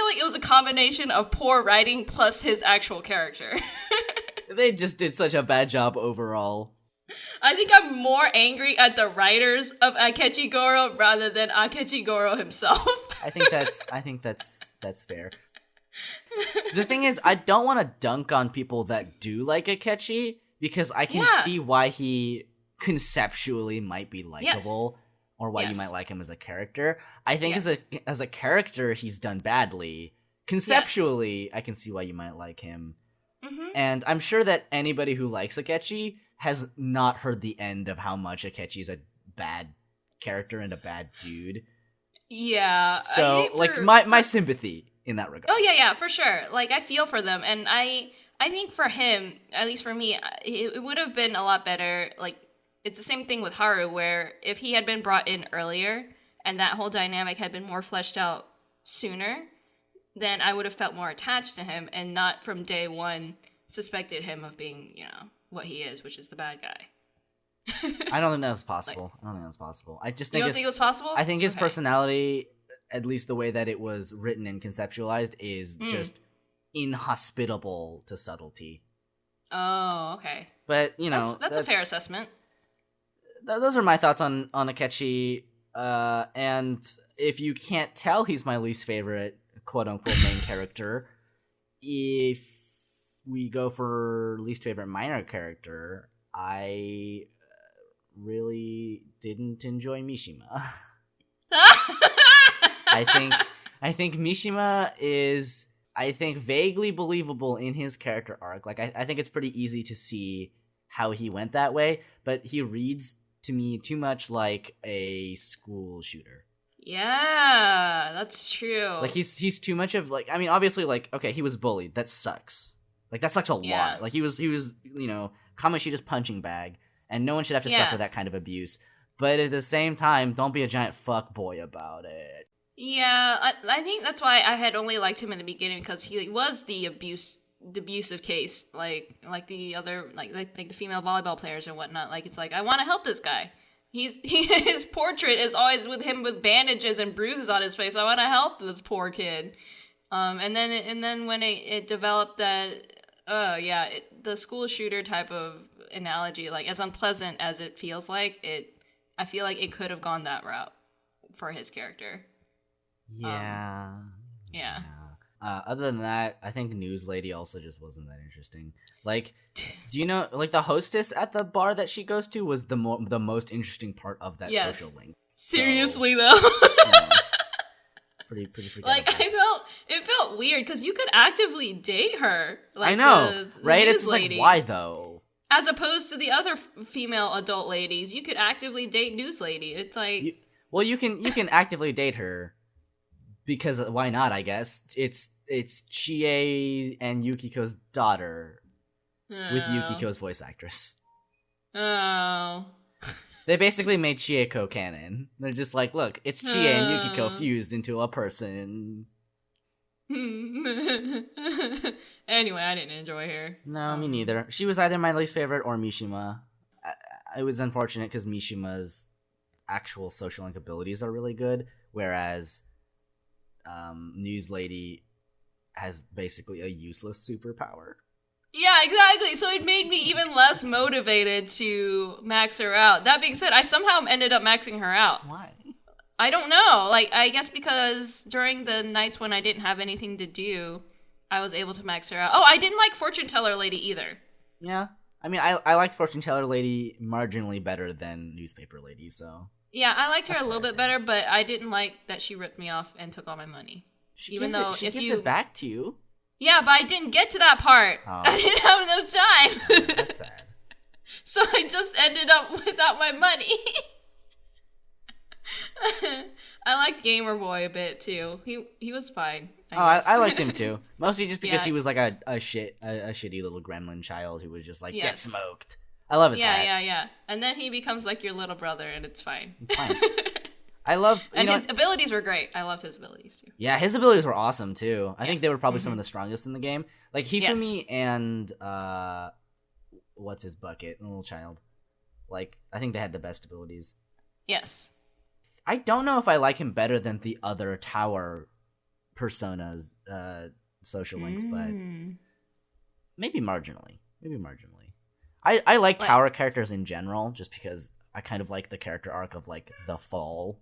like it was a combination of poor writing plus his actual character. They just did such a bad job overall. I think I'm more angry at the writers of Akechi Goro rather than Akechi Goro himself. I think that's fair. The thing is, I don't want to dunk on people that do like Akechi, because I can see why he conceptually might be likable, or why you might like him as a character. I think as a character, he's done badly. Conceptually, I can see why you might like him. Mm-hmm. And I'm sure that anybody who likes Akechi has not heard the end of how much Akechi's a bad character and a bad dude. Yeah. So, like, my sympathy in that regard. Oh, yeah, for sure. Like, I feel for them. And I think for him, at least for me, it would have been a lot better. Like, it's the same thing with Haru, where if he had been brought in earlier and that whole dynamic had been more fleshed out sooner, then I would have felt more attached to him and not from day one suspected him of being, what he is, which is the bad guy. I don't think that was possible. I don't think that was possible. I just think you don't think it was possible? I think his personality, at least the way that it was written and conceptualized, is just inhospitable to subtlety. Oh, okay. But, that's a fair assessment. Those are my thoughts on Akechi. And if you can't tell, he's my least favorite quote-unquote main character. If we go for least favorite minor character, I really didn't enjoy Mishima. I think Mishima is, vaguely believable in his character arc. Like, I think it's pretty easy to see how he went that way, but he reads to me too much like a school shooter. Yeah, that's true. Like, he's too much of, like, I mean, obviously, like, okay, he was bullied. That sucks. Like, that sucks a lot. Like, he was, Kamoshida's punching bag, and no one should have to suffer that kind of abuse. But at the same time, don't be a giant fuckboy about it. Yeah, I think that's why I had only liked him in the beginning, because he was the abusive case, like the other, like the female volleyball players and whatnot. Like, it's like, I want to help this guy. His portrait is always with him with bandages and bruises on his face. I want to help this poor kid. And then when it developed that, the school shooter type of analogy, like, as unpleasant as it feels like, I feel like it could have gone that route for his character. Yeah. Yeah. Other than that, I think News Lady also just wasn't that interesting. Like, do you know, like, the hostess at the bar that she goes to was the most interesting part of that social link. Seriously, though. Pretty like, it felt weird because you could actively date her. Like, I know, the right? news It's lady. like, why though? As opposed to the other female adult ladies, you could actively date News Lady. It's like, you can actively date her because why not? I guess it's Chie and Yukiko's daughter with Yukiko's voice actress. Oh. They basically made Chieko canon. They're just like, look, it's Chie and Yukiko fused into a person. Anyway, I didn't enjoy her. No, me neither. She was either my least favorite or Mishima. It was unfortunate because Mishima's actual social link abilities are really good, whereas News Lady has basically a useless superpower. Yeah, exactly. So it made me even less motivated to max her out. That being said, I somehow ended up maxing her out. Why? I don't know. Like, I guess because during the nights when I didn't have anything to do, I was able to max her out. Oh, I didn't like Fortune Teller Lady either. Yeah. I mean, I liked Fortune Teller Lady marginally better than Newspaper Lady, so... Yeah, I liked her a little bit better, but I didn't like that she ripped me off and took all my money. She gives it back to you. Yeah, but I didn't get to that part. Oh. I didn't have enough time. Oh, that's sad. So I just ended up without my money. I liked Gamer Boy a bit too. He was fine. I liked him too. Mostly just because he was like a shitty little gremlin child who was just like, get smoked. I love his hat. Yeah. And then he becomes like your little brother, and it's fine. It's fine. I love... And his abilities were great. I loved his abilities, too. Yeah, his abilities were awesome, too. I think they were probably some of the strongest in the game. Like, Hifumi and... what's his bucket? The little child. Like, I think they had the best abilities. Yes. I don't know if I like him better than the other tower personas, social links, but... Maybe marginally. I like tower characters in general, just because I kind of like the character arc of, like, the fall.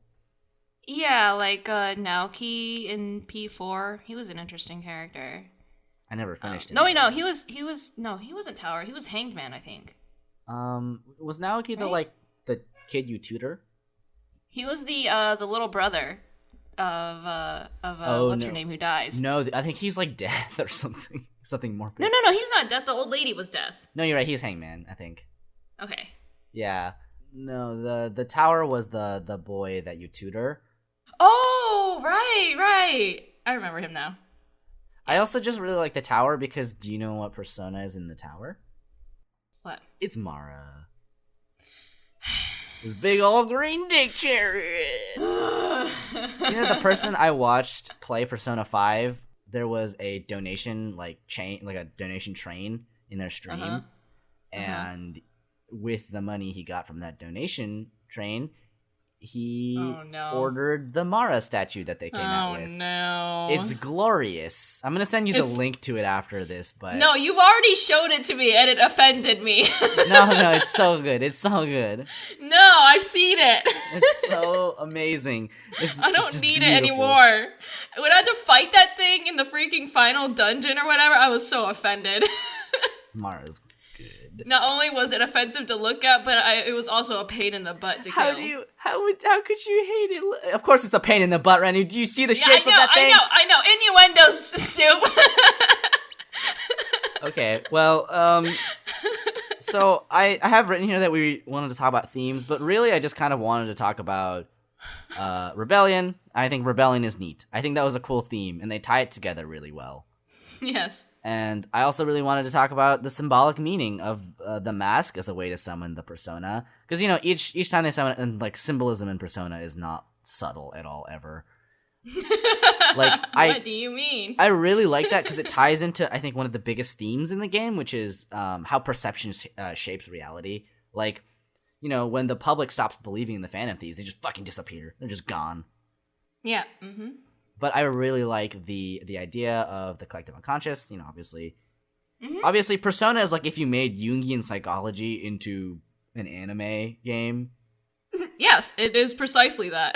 Yeah, like Naoki in P4. He was an interesting character. I never finished him. No, he wasn't Tower. He was Hanged Man, I think. Was Naoki the kid you tutor? He was the little brother of what's her name who dies. No, I think he's like Death or something. Something more big. No, he's not Death. The old lady was Death. No, you're right. He's Hangman, I think. Okay. Yeah. No, the tower was the boy that you tutor. Oh, right. I remember him now. I also just really like the tower because do you know what persona is in the tower? What? It's Mara. This big old green dick cherry. The person I watched play Persona 5, there was a donation a donation train in their stream. And with the money he got from that donation train, he ordered the Mara statue that they came out with. Oh no. It's glorious. I'm gonna send you the link to it after this, but no, you've already showed it to me and it offended me. no, it's so good. It's so good. No, I've seen it. It's so amazing. I don't need it anymore. When I had to fight that thing in the freaking final dungeon or whatever, I was so offended. Mara's good. Not only was it offensive to look at, but it was also a pain in the butt to kill. How could you hate it? Of course it's a pain in the butt, Renu. Do you see the shape of that thing? I know. Innuendos, soup. Okay, well, so I have written here that we wanted to talk about themes, but really I just kind of wanted to talk about rebellion. I think rebellion is neat. I think that was a cool theme, and they tie it together really well. Yes. And I also really wanted to talk about the symbolic meaning of the mask as a way to summon the persona. Because, each time they summon it, and, symbolism in Persona is not subtle at all, ever. What do you mean? I really like that because it ties into, I think, one of the biggest themes in the game, which is how perception shapes reality. When the public stops believing in the Phantom Thieves, they just fucking disappear. They're just gone. Yeah, But I really like the idea of the collective unconscious. Obviously, Persona is like if you made Jungian psychology into an anime game. Yes, it is precisely that.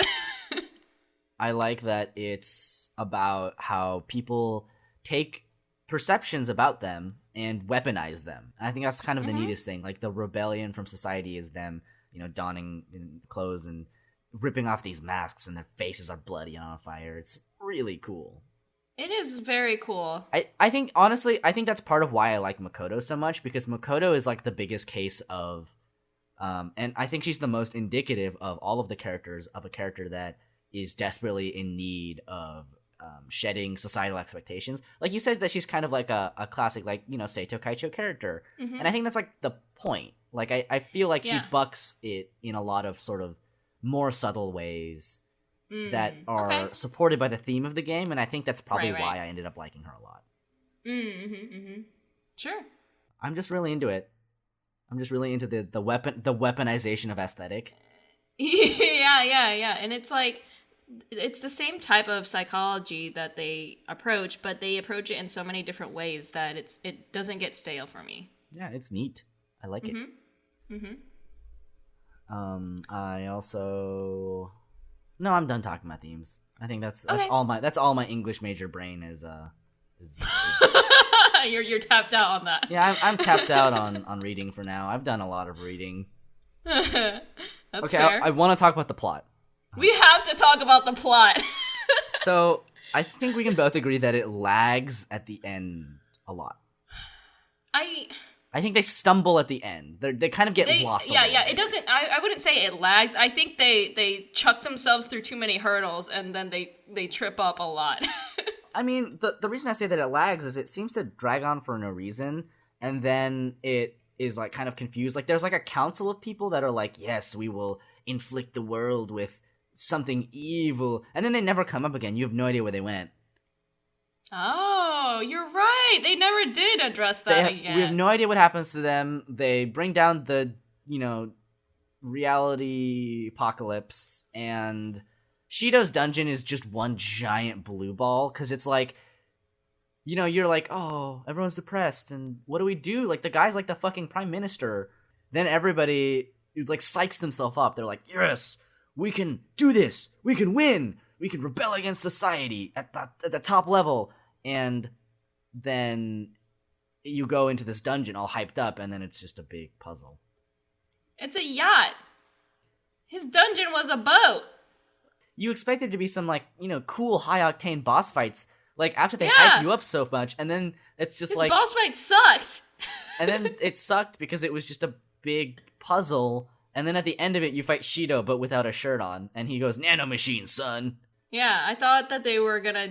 I like that it's about how people take perceptions about them and weaponize them. And I think that's kind of the neatest thing. Like the rebellion from society is them, donning clothes and ripping off these masks and their faces are bloody and on fire. It's really cool. It is very cool. I think, honestly, that's part of why I like Makoto so much, because Makoto is the biggest case of, and I think she's the most indicative of all of the characters of a character that is desperately in need of shedding societal expectations. Like you said that she's kind of like a classic, Seito Kaicho character. And I think that's the point. I feel like she bucks it in a lot of sort of more subtle ways that are supported by the theme of the game, and I think that's probably why I ended up liking her a lot. Sure. I'm just really into it. I'm just really into the weaponization of aesthetic. Yeah. And it's the same type of psychology that they approach, but they approach it in so many different ways that it doesn't get stale for me. Yeah, it's neat. I like it. I also... No, I'm done talking about themes. I think that's all my English major brain is. You're tapped out on that. Yeah, I'm tapped out on reading for now. I've done a lot of reading. That's okay, fair. I want to talk about the plot. We have to talk about the plot. So, I think we can both agree that it lags at the end a lot. I think they stumble at the end. They kind of get lost. Yeah. It doesn't. I wouldn't say it lags. I think they chuck themselves through too many hurdles and then they trip up a lot. I mean, the reason I say that it lags is it seems to drag on for no reason, and then it is kind of confused. There's a council of people that are like, yes, we will inflict the world with something evil, and then they never come up again. You have no idea where they went. Oh, you're right. They never did address that again. We have no idea what happens to them. They bring down the, reality apocalypse, and Shido's dungeon is just one giant blue ball, because it's you're like, oh, everyone's depressed, and what do we do? The guy's the fucking prime minister. Then everybody, psychs themselves up. They're like, yes, we can do this. We can win. We can rebel against society at the top level. And then you go into this dungeon all hyped up, and then it's just a big puzzle. It's a yacht. His dungeon was a boat. You expect there to be some, cool, high-octane boss fights, after they hype you up so much, and then it's just His boss fight sucked. And then it sucked because it was just a big puzzle, and then at the end of it, you fight Shido, but without a shirt on, and he goes, "Nanomachine, son." Yeah, I thought that they were gonna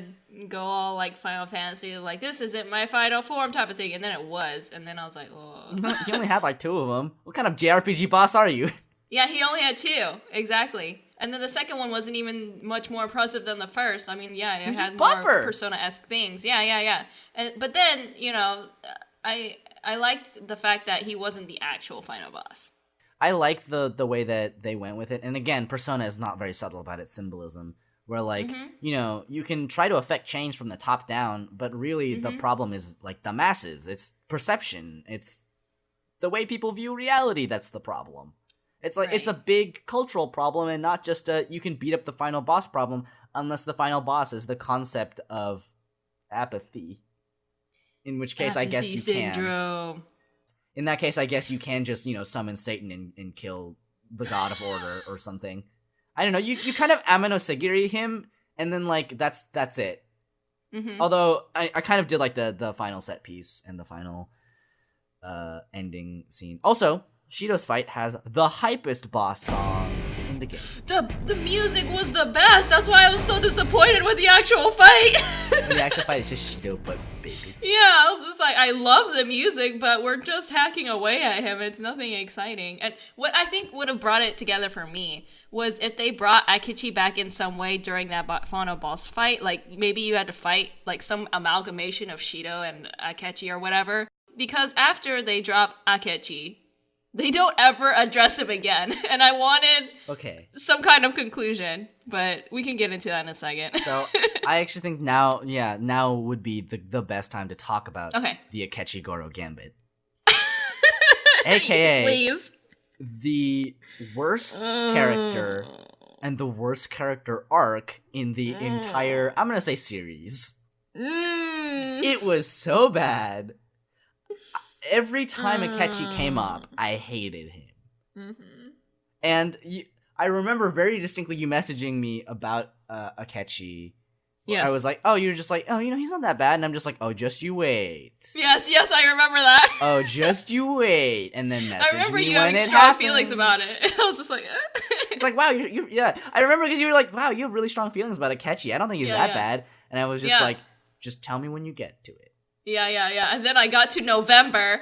go all like Final Fantasy, like this isn't my final form type of thing, and then it was, and then I was like, oh. He only had like 2 of them. What kind of JRPG boss are you? Yeah, he only had 2, exactly. And then the second one wasn't even much more impressive than the first. I mean, yeah, it had more Persona-esque things. Yeah. But then, you know, I liked the fact that he wasn't the actual final boss. I like the way that they went with it, and again, Persona is not very subtle about its symbolism. Where, like, you know, you can try to affect change from the top down, but really the problem is, like, the masses. It's perception. It's the way people view reality that's the problem. It's like, it's a big cultural problem and not just a you can beat up the final boss problem, unless the final boss is the concept of apathy. In which case, I guess you syndrome. can. In that case, I guess you can just, you know, summon Satan and kill the God of Order or something. I don't know, you kind of Amino Sagiri him, and then, like, that's it. Although, I kind of did, like, the final set piece and the final ending scene. Also, Shido's fight has the hypest boss song in the game. The music was the best, that's why I was so disappointed with the actual fight! The actual fight is just Shido, but baby. Yeah, I was just like, I love the music, but we're just hacking away at him, it's nothing exciting. And what I think would have brought it together for me was if they brought Akechi back in some way during that final boss fight, like maybe you had to fight like some amalgamation of Shido and Akechi or whatever, because after they drop Akechi, they don't ever address him again, and I wanted some kind of conclusion, but we can get into that in a second. So I actually think now would be the best time to talk about the Akechi Goro Gambit. AKA Please. The worst character and the worst character arc in the entire, I'm gonna say, series. It was so bad. Every time Akechi came up, I hated him. And I remember very distinctly you messaging me about Akechi. Yes. I was like, oh, you're just like, oh, you know, he's not that bad. And I'm just like, oh, just you wait. Yes, I remember that. Oh, just you wait. And then message me when it happens. I remember you having strong feelings about it. I was just like, It's like, wow, yeah. I remember because you were like, wow, you have really strong feelings about Akechi. I don't think he's that bad. And I was just like, just tell me when you get to it. Yeah. And then I got to November.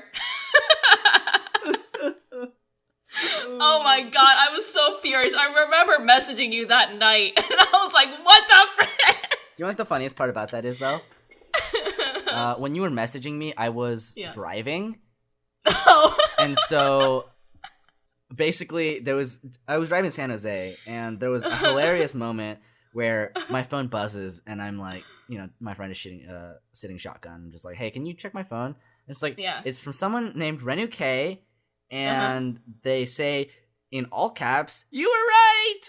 Oh my god, I was so furious. I remember messaging you that night. And I was like, what the frick? Do you know what the funniest part about that is, though? When you were messaging me, I was driving. Oh. And so, basically, I was driving San Jose, and there was a hilarious moment where my phone buzzes, and I'm like, you know, my friend is sitting shotgun. I'm just like, hey, can you check my phone? And it's like, it's from someone named Renu K, and they say, in all caps, you were right!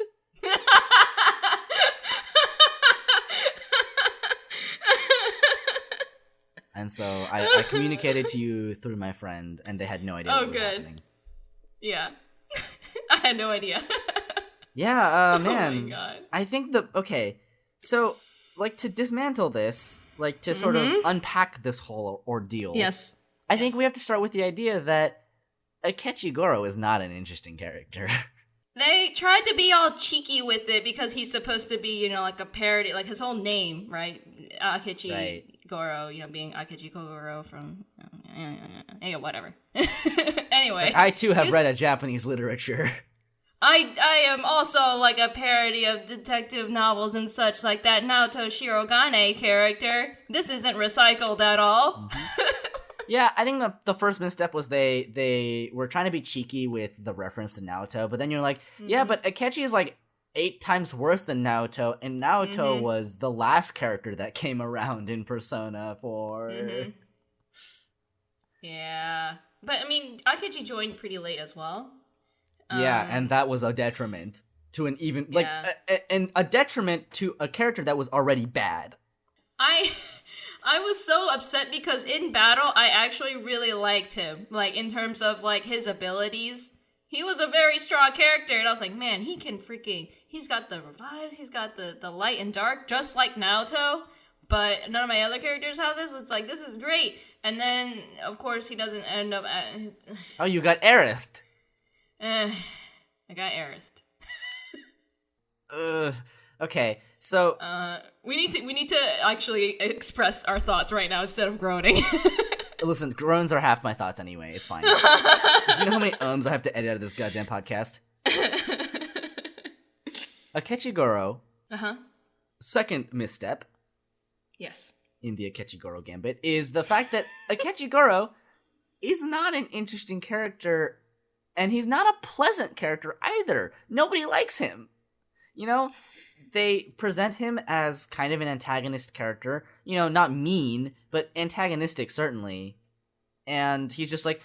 And so I communicated to you through my friend, and they had no idea what was happening. Yeah. I had no idea. Yeah, man. Oh my god. I think so, like, to dismantle this, like, to sort of unpack this whole ordeal. Yes. I think we have to start with the idea that Akechi Goro is not an interesting character. They tried to be all cheeky with it because he's supposed to be, you know, like a parody, like his whole name, right? Akechi Goro, you know, being Akechi Kogoro from, whatever. Anyway. Like, I too have read a Japanese literature. I am also like a parody of detective novels and such, like that Naoto Shirogane character. This isn't recycled at all. Yeah, I think the first misstep was they were trying to be cheeky with the reference to Naoto, but then you're like, yeah, but Akechi is like 8 times worse than Naoto, and Naoto was the last character that came around in Persona 4. Yeah, but I mean, Akechi joined pretty late as well. Yeah, and that was a detriment to an even a detriment to a character that was already bad. I was so upset because in battle, I actually really liked him. Like, in terms of, like, his abilities. He was a very strong character, and I was like, man, he's got the revives, he's got the light and dark, just like Naoto, but none of my other characters have this. It's like, this is great. And then, of course, he doesn't end up... Oh, you got Aerith. I got Aerith. Okay, so We need to actually express our thoughts right now instead of groaning. listen, groans are half my thoughts anyway. It's fine. Do you know how many ums I have to edit out of this goddamn podcast? Akechigoro, second misstep Yes. in the Akechigoro gambit is the fact that Akechigoro is not an interesting character, and he's not a pleasant character either. Nobody likes him. You know, they present him as kind of an antagonist character. You know, not mean, but antagonistic, certainly. And he's just like,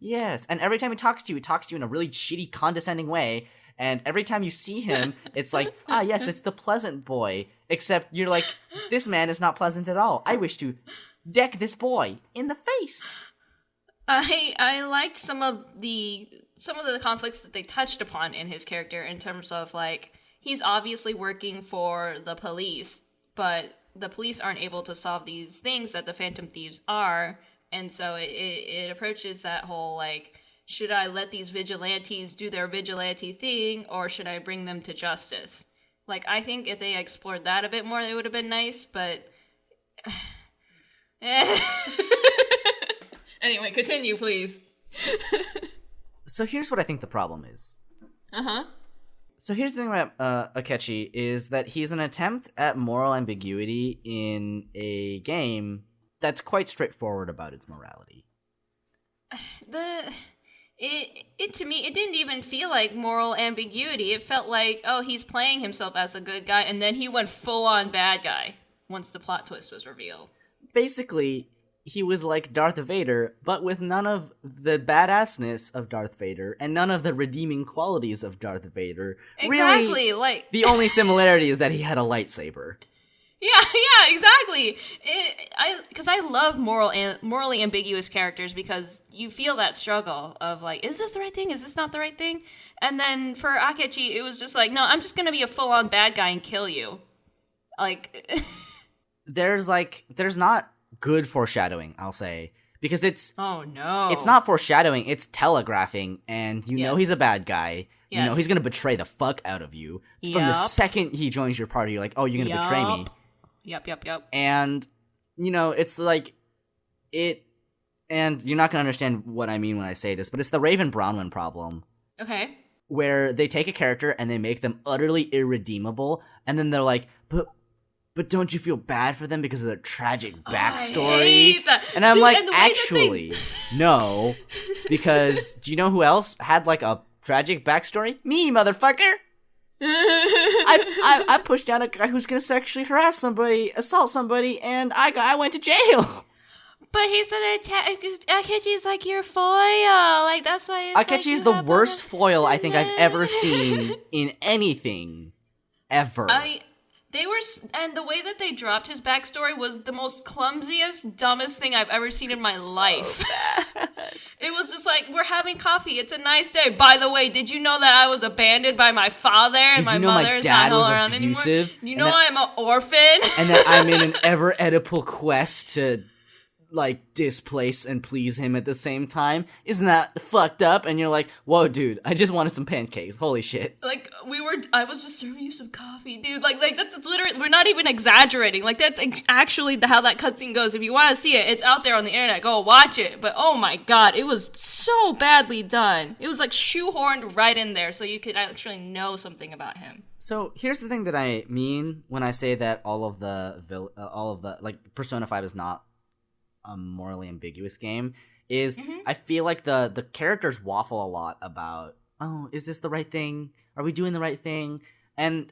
yes. And every time he talks to you in a really shitty, condescending way. And every time you see him, it's like, yes, it's the pleasant boy. Except you're like, this man is not pleasant at all. I wish to deck this boy in the face. I liked some of the conflicts that they touched upon in his character in terms of, like, he's obviously working for the police, but the police aren't able to solve these things that the Phantom Thieves are, and so it approaches that whole, like, should I let these vigilantes do their vigilante thing, or should I bring them to justice? Like, I think if they explored that a bit more, it would have been nice, but... Anyway, continue, please. So here's what I think the problem is. So here's the thing about Akechi is that he's an attempt at moral ambiguity in a game that's quite straightforward about its morality. To me, it didn't even feel like moral ambiguity. It felt like, oh, he's playing himself as a good guy, and then he went full-on bad guy once the plot twist was revealed. Basically, he was like Darth Vader, but with none of the badassness of Darth Vader and none of the redeeming qualities of Darth Vader. Exactly, really, like... the only similarity is that he had a lightsaber. Yeah, exactly. Because I love morally ambiguous characters because you feel that struggle of, like, is this the right thing? Is this not the right thing? And then for Akechi, it was just like, no, I'm just going to be a full-on bad guy and kill you. Like... There's not good foreshadowing, I'll say, because it's it's not foreshadowing, it's telegraphing, and you know he's a bad guy. You know he's gonna betray the fuck out of you from the second he joins your party. You're like, oh, you're gonna betray me. Yep. And you know it's like it, and you're not gonna understand what I mean when I say this, but it's the Raven Bronwyn problem. Okay. Where they take a character and they make them utterly irredeemable, and then they're like, but don't you feel bad for them because of their tragic backstory? I hate that. And I'm Dude, like, and actually, no. Because do you know who else had like a tragic backstory? Me, motherfucker. I pushed down a guy who's gonna sexually harass somebody, assault somebody, and I went to jail. But he said Akechi's like your foil. Like, that's why it's Akechi is the worst foil I think I've ever seen in anything. Ever. And the way that they dropped his backstory was the most clumsiest, dumbest thing I've ever seen in my life. It was just like, we're having coffee. It's a nice day. By the way, did you know that I was abandoned by my father and my mother is not around anymore? You know I'm an orphan? And that I'm in an ever Oedipal quest to, like, displace and please him at the same time. Isn't that fucked up? And you're like, whoa, dude, I just wanted some pancakes. Holy shit. Like, I was just serving you some coffee, dude. Like that's literally, we're not even exaggerating. Like, that's actually how that cutscene goes. If you want to see it, it's out there on the internet. Go watch it. But oh my god, it was so badly done. It was like shoehorned right in there so you could actually know something about him. So here's the thing that I mean when I say that all of the like, Persona 5 is not a morally ambiguous game, is I feel like the characters waffle a lot about, oh, is this the right thing? Are we doing the right thing? And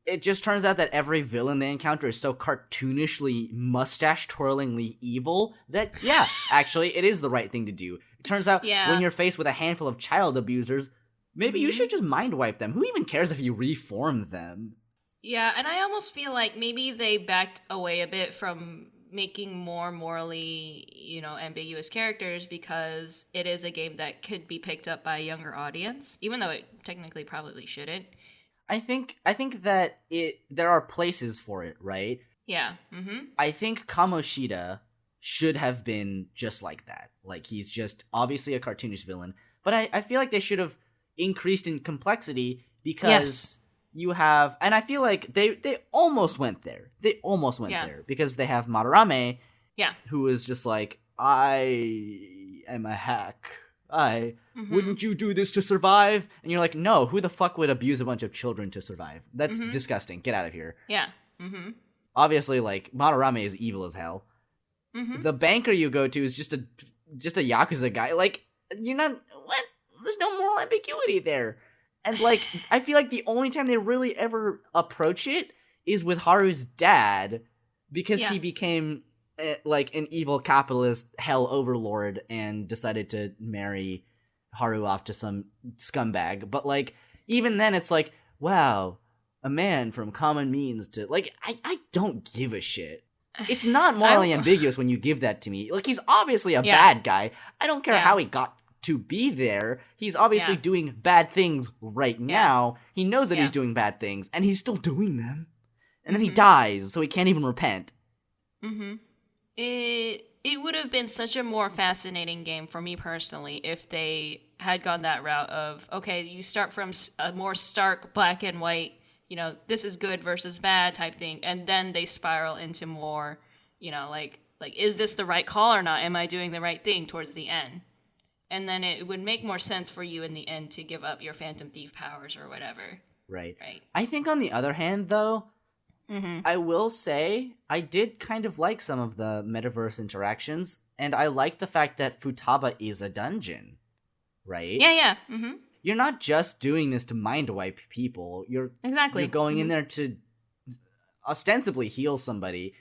it just turns out that every villain they encounter is so cartoonishly, mustache-twirlingly evil that, yeah, actually, it is the right thing to do. It turns out when you're faced with a handful of child abusers, maybe you should just mind wipe them. Who even cares if you reform them? Yeah, and I almost feel like maybe they backed away a bit from making more morally, ambiguous characters because it is a game that could be picked up by a younger audience, even though it technically probably shouldn't. I think that there are places for it, right? Yeah. I think Kamoshida should have been just like that. Like, he's just obviously a cartoonish villain, but I feel like they should have increased in complexity because Yes. you have, and I feel like they almost went there. They almost went Yeah. there because they have Madarame, Yeah. who is just like, I am a hack. Wouldn't you do this to survive? And you're like, no, who the fuck would abuse a bunch of children to survive? That's disgusting. Get out of here. Yeah. Mm-hmm. Obviously, like, Madarame is evil as hell. Mm-hmm. The banker you go to is just a Yakuza guy. Like, you're not, what? There's no moral ambiguity there. And, like, I feel like the only time they really ever approach it is with Haru's dad, because he became, like, an evil capitalist hell overlord and decided to marry Haru off to some scumbag. But, like, even then it's like, wow, a man from common means to, like, I don't give a shit. It's not morally ambiguous when you give that to me. Like, he's obviously a bad guy. I don't care how he got to be there. He's obviously doing bad things right now. He knows that he's doing bad things, and he's still doing them. And then he dies, so he can't even repent. Mm-hmm. It would have been such a more fascinating game for me personally if they had gone that route of, okay, you start from a more stark black and white, you know, this is good versus bad type thing, and then they spiral into more, you know, like is this the right call or not? Am I doing the right thing towards the end? And then it would make more sense for you in the end to give up your Phantom Thief powers or whatever. Right. Right. I think on the other hand, though, I will say I did kind of like some of the metaverse interactions, and I like the fact that Futaba is a dungeon, right? Yeah. Mm-hmm. You're not just doing this to mind wipe people. You're going in there to ostensibly heal somebody.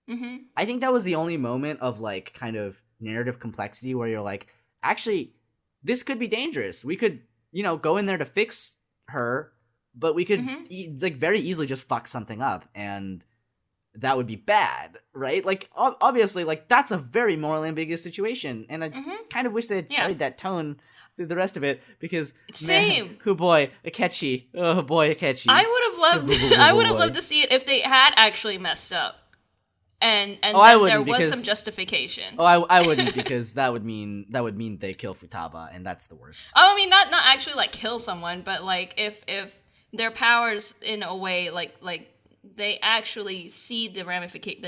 Mm-hmm. I think that was the only moment of, like, kind of narrative complexity where you're like, actually, this could be dangerous. We could, you know, go in there to fix her, but we could like very easily just fuck something up, and that would be bad, right? Like, obviously, like, that's a very morally ambiguous situation, and I kind of wish they had carried that tone through the rest of it, because man, oh boy, Akechi, I would have loved to see it if they had actually messed up. And then there was some justification. Oh, I wouldn't, because that would mean they kill Futaba, and that's the worst. Oh, I mean, not actually like kill someone, but like if their powers in a way like they actually see the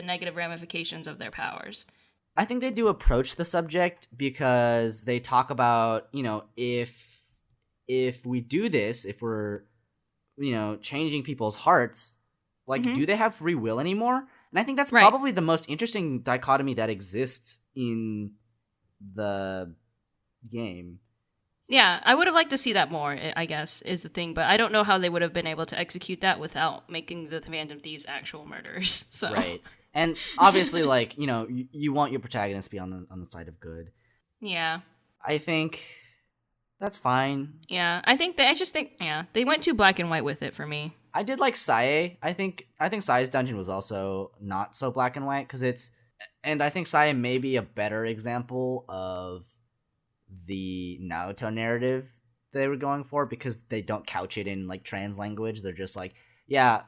negative ramifications of their powers. I think they do approach the subject because they talk about, you know, if we do this, if we're, you know, changing people's hearts, like, do they have free will anymore? And I think that's probably the most interesting dichotomy that exists in the game. Yeah, I would have liked to see that more, I guess, is the thing. But I don't know how they would have been able to execute that without making the Phantom Thieves actual murderers. So. Right. And obviously, like, you know, you want your protagonist to be on the side of good. Yeah. I think that's fine. Yeah, I think they went too black and white with it for me. I did like Sae. I think Sae's dungeon was also not so black and white, and I think Sae may be a better example of the Naruto narrative they were going for, because they don't couch it in, like, trans language. They're just like, yeah,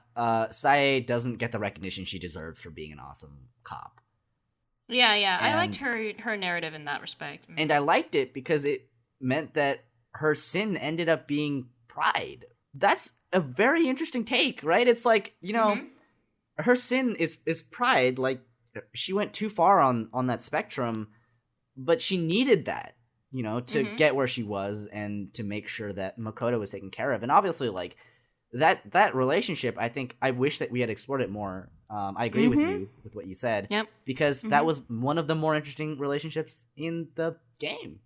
Sae doesn't get the recognition she deserves for being an awesome cop. Yeah, I liked her narrative in that respect. And I liked it because it meant that her sin ended up being pride. That's a very interesting take, right? It's like, you know, her sin is pride. Like, she went too far on that spectrum, but she needed that, you know, to get where she was and to make sure that Makoto was taken care of. And obviously, like, that relationship, I wish that we had explored it more. I agree with you, with what you said. Yep. Because that was one of the more interesting relationships in the game.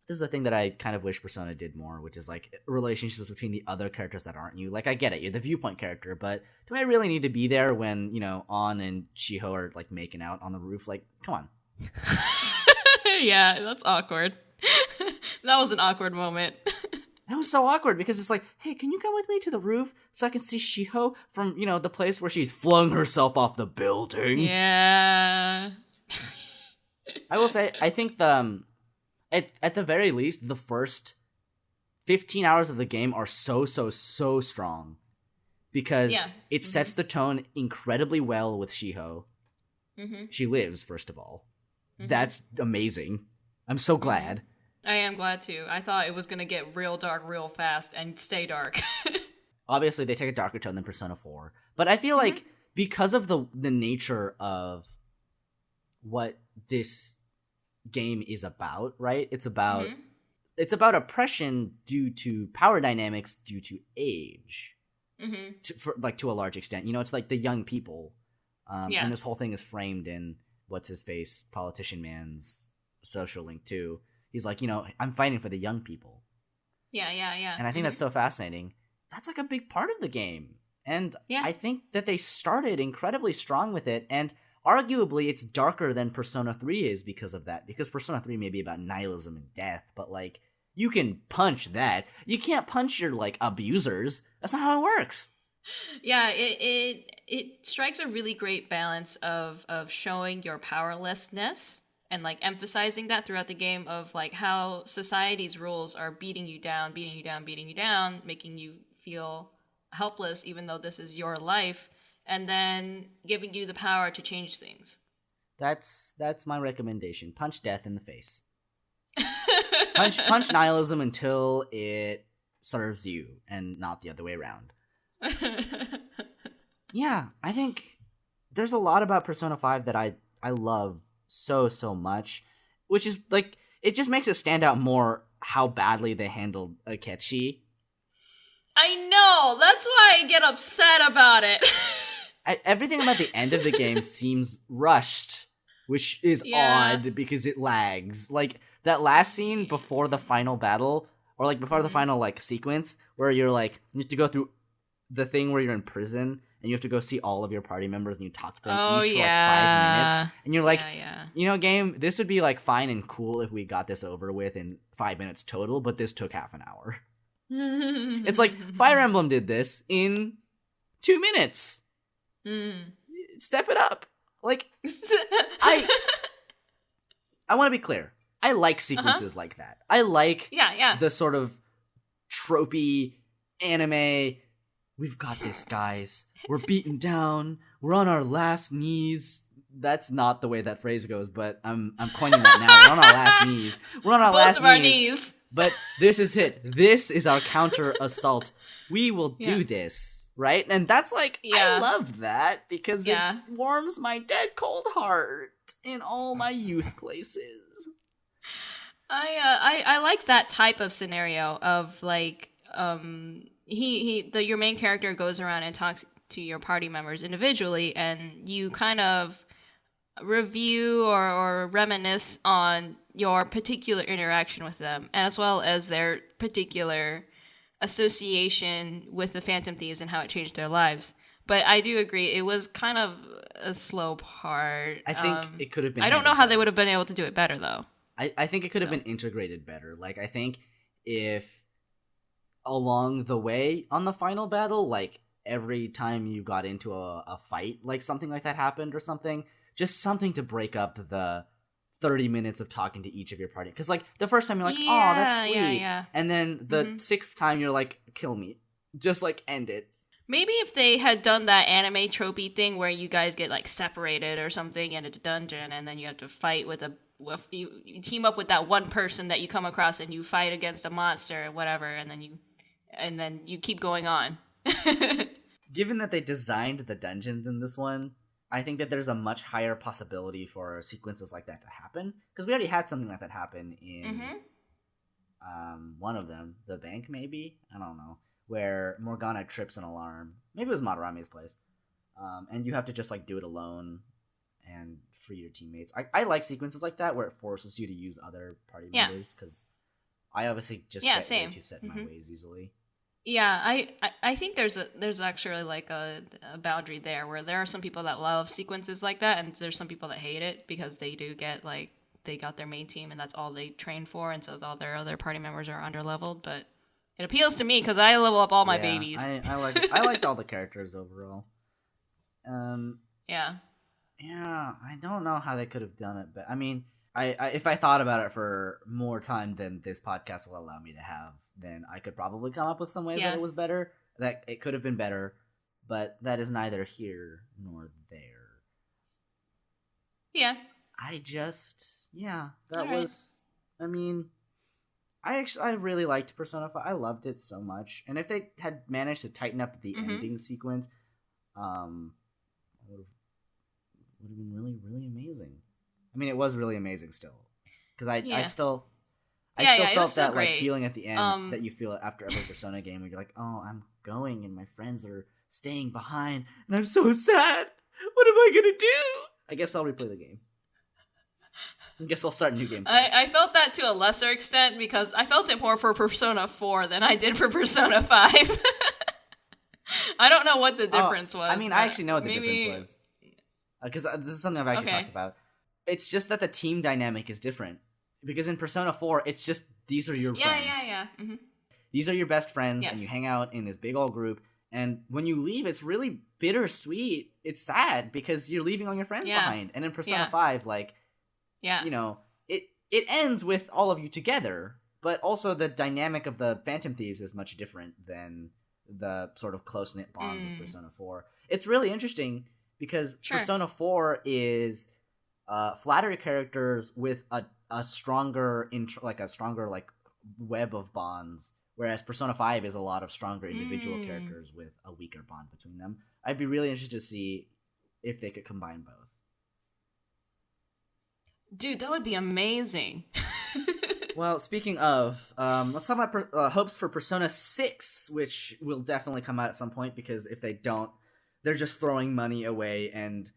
This is a thing that I kind of wish Persona did more, which is, like, relationships between the other characters that aren't you. Like, I get it, you're the viewpoint character, but do I really need to be there when, you know, An and Shiho are, like, making out on the roof? Like, come on. Yeah, that's awkward. That was an awkward moment. That was so awkward, because it's like, hey, can you come with me to the roof so I can see Shiho from, you know, the place where she flung herself off the building? Yeah. I will say, I think at the very least, the first 15 hours of the game are so strong, because it sets the tone incredibly well with Shiho. She lives, first of all. That's amazing. I'm so glad. I am glad to. I thought it was gonna get real dark real fast and stay dark. Obviously, they take a darker tone than Persona 4, but I feel like because of the nature of what this game is about, right? It's about oppression due to power dynamics due to age, to a large extent. It's like the young people, and this whole thing is framed in what's his face politician man's social link too. He's like, I'm fighting for the young people. Yeah. And I think that's so fascinating. That's like a big part of the game. And I think that they started incredibly strong with it. And arguably, it's darker than Persona 3 is because of that. Because Persona 3 may be about nihilism and death, but like, you can punch that. You can't punch your like abusers. That's not how it works. Yeah, it strikes a really great balance of showing your powerlessness and like emphasizing that throughout the game of like how society's rules are beating you down, making you feel helpless even though this is your life, and then giving you the power to change things. That's my recommendation. Punch death in the face. punch nihilism until it serves you and not the other way around. Yeah, I think there's a lot about Persona 5 that I love so much, which is like, it just makes it stand out more how badly they handled Akechi. I know, that's why I get upset about it. Everything about the end of the game seems rushed, which is odd because it lags. Like, that last scene before the final battle, or like before the final like sequence, where you're like, you have to go through the thing where you're in prison, and you have to go see all of your party members, and you talk to them each for like 5 minutes, and you're like, game, this would be like fine and cool if we got this over with in 5 minutes total, but this took half an hour. It's like Fire Emblem did this in 2 minutes. Step it up. Like, I want to be clear. I like sequences like that. I like the sort of tropey anime. We've got this, guys. We're beaten down. We're on our last knees. That's not the way that phrase goes, but I'm coining that now. We're on our last knees. We're on our last knees. But this is it. This is our counter assault. We will do this, right? And that's like, I love that because it warms my dead cold heart in all my youth places. I like that type of scenario of like your main character goes around and talks to your party members individually, and you kind of review or reminisce on your particular interaction with them, and as well as their particular association with the Phantom Thieves and how it changed their lives. But I do agree, it was kind of a slow part. I think it could have been. I don't know how they would have been able to do it better, though. I think it could have been integrated better. Like, I think if along the way on the final battle, like every time you got into a fight, like something like that happened or something, just something to break up the 30 minutes of talking to each of your party. Because like the first time you're like, oh, that's sweet. And then the sixth time you're like, kill me. Just like end it. Maybe if they had done that anime tropey thing where you guys get like separated or something in a dungeon, and then you have to fight with you team up with that one person that you come across, and you fight against a monster or whatever, and then you keep going on. Given that they designed the dungeons in this one, I think that there's a much higher possibility for sequences like that to happen, because we already had something like that happen in one of them, the bank maybe, I don't know, where Morgana trips an alarm. Maybe it was Madarame's place, and you have to just like do it alone and free your teammates. I like sequences like that where it forces you to use other party members, because I obviously just get way too set in my ways easily. Yeah, I think there's actually like a boundary there where there are some people that love sequences like that, and there's some people that hate it because they do get like they got their main team and that's all they train for, and so all their other party members are underleveled. But it appeals to me because I level up all my babies. I liked all the characters overall. Yeah, I don't know how they could have done it, but I mean, I if I thought about it for more time than this podcast will allow me to have, then I could probably come up with some ways that it was better, that it could have been better, but that is neither here nor there. Yeah. I just, that was, I mean, I really liked Persona 5. I loved it so much. And if they had managed to tighten up the ending sequence, would have been really, really amazing. I mean, it was really amazing still. Because I still felt that like feeling at the end that you feel after every Persona game where you're like, oh, I'm going and my friends are staying behind and I'm so sad. What am I gonna do? I guess I'll replay the game. I guess I'll start a new game. I felt that to a lesser extent because I felt it more for Persona 4 than I did for Persona 5. I don't know what the difference was. I mean, I actually know what the difference was. Because this is something I've actually talked about. It's just that the team dynamic is different. Because in Persona 4, it's just, these are your friends. Yeah. Mm-hmm. These are your best friends, and you hang out in this big old group. And when you leave, it's really bittersweet. It's sad because you're leaving all your friends behind. And in Persona 5, like, you know, it ends with all of you together. But also the dynamic of the Phantom Thieves is much different than the sort of close-knit bonds of Persona 4. It's really interesting because Persona 4 is flattery characters with a stronger web of bonds, whereas Persona 5 is a lot of stronger individual characters with a weaker bond between them. I'd be really interested to see if they could combine both. Dude, that would be amazing. Well, speaking of, let's talk about hopes for Persona 6, which will definitely come out at some point, because if they don't, they're just throwing money away. And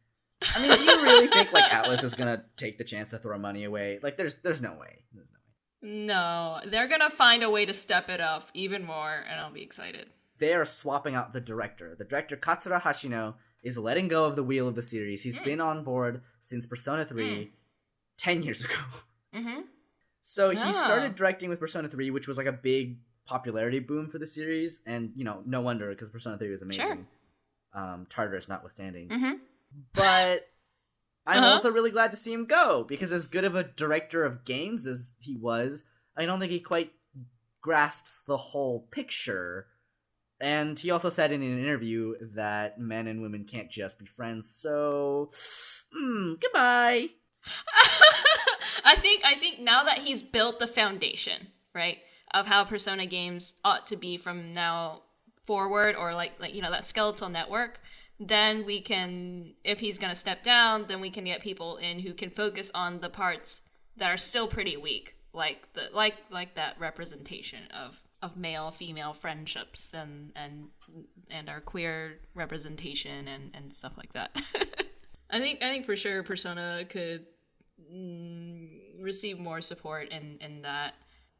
I mean, do you really think like Atlas is gonna take the chance to throw money away? Like, there's no way. There's no way. No, they're gonna find a way to step it up even more, and I'll be excited. They are swapping out the director. The director, Katsura Hashino, is letting go of the wheel of the series. He's been on board since Persona 3 10 years ago. Mm-hmm. So he started directing with Persona 3, which was like a big popularity boom for the series. And, you know, no wonder, because Persona 3 was amazing. Sure. Tartarus notwithstanding. Mm-hmm. But I'm also really glad to see him go, because as good of a director of games as he was, I don't think he quite grasps the whole picture. And he also said in an interview that men and women can't just be friends, so goodbye. I think now that he's built the foundation, right, of how Persona games ought to be from now forward, or like you know, that skeletal network, then we can, if he's gonna step down, then we can get people in who can focus on the parts that are still pretty weak, like that representation of male female friendships and our queer representation and stuff like that. I think for sure Persona could receive more support in that,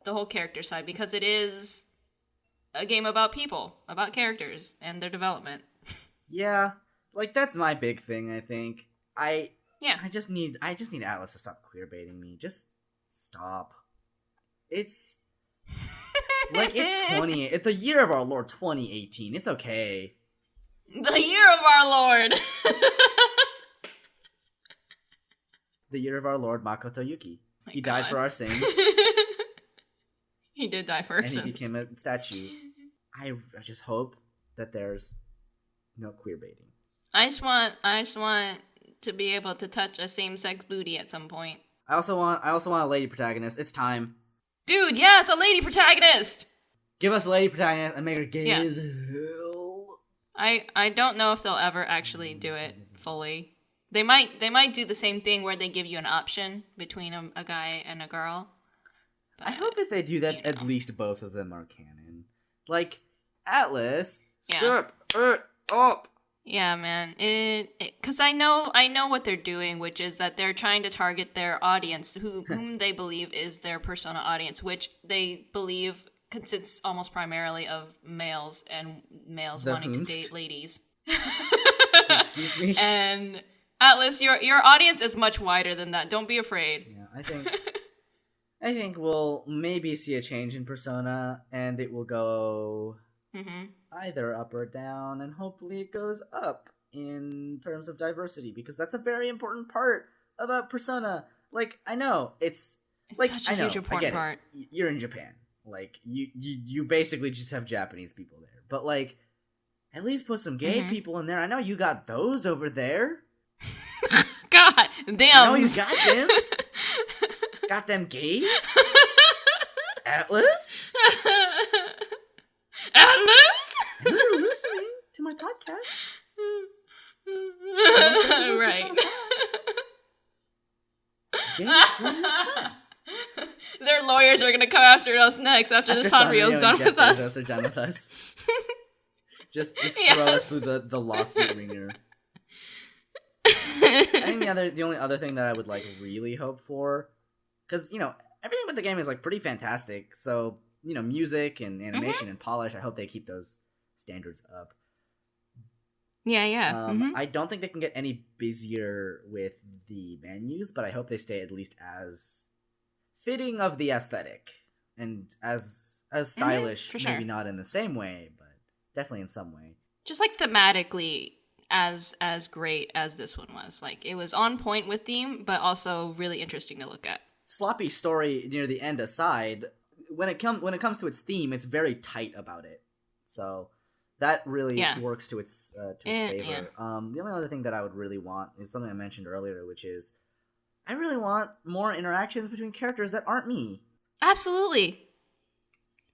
the whole character side, because it is a game about people, about characters and their development. Yeah, like that's my big thing. I think I just need Atlas to stop queerbaiting me. Just stop. It's like it's the year of our Lord 2018. It's okay. The year of our Lord. The year of our Lord Makoto Yuki. He died for our sins. He did die for our sins. And he became a statue. I just hope that there's no queer baiting. I just want to be able to touch a same-sex booty at some point. I also want a lady protagonist. It's time. Dude, yes, a lady protagonist! Give us a lady protagonist and make her gay as hell. I don't know if they'll ever actually do it fully. They might do the same thing where they give you an option between a guy and a girl. But, I hope if they do that, at least both of them are canon. Like, Atlas, step it up! Yeah, man. Because I know what they're doing, which is that they're trying to target their audience, whom they believe is their Persona audience, which they believe consists almost primarily of males, and males wanting to date ladies. Excuse me? And Atlas, your audience is much wider than that. Don't be afraid. Yeah, I think we'll maybe see a change in Persona, and it will go either up or down, and hopefully it goes up in terms of diversity, because that's a very important part about Persona. Like, I know it's like, such a huge important part. You're in Japan. Like, you basically just have Japanese people there, but like, at least put some gay people in there. I know you got those over there. God damn. I know you got them. Got them gays. Atlas? Atlas? You're listening to my podcast. Right. Their lawyers are gonna come after us next after the Sanrio's done with us. Are done with us. just Yes. throw us through the lawsuit ringer. I think the only other thing that I would like really hope for, because everything with the game is like pretty fantastic. So music and animation and polish. I hope they keep those standards up. Yeah. I don't think they can get any busier with the menus, but I hope they stay at least as fitting of the aesthetic and as stylish. for sure. Maybe not in the same way, but definitely in some way. Just like thematically as great as this one was. Like it was on point with theme, but also really interesting to look at. Sloppy story near the end aside, when it comes to its theme, it's very tight about it. So that really works to its favor. Yeah. The only other thing that I would really want is something I mentioned earlier, which is I really want more interactions between characters that aren't me. Absolutely.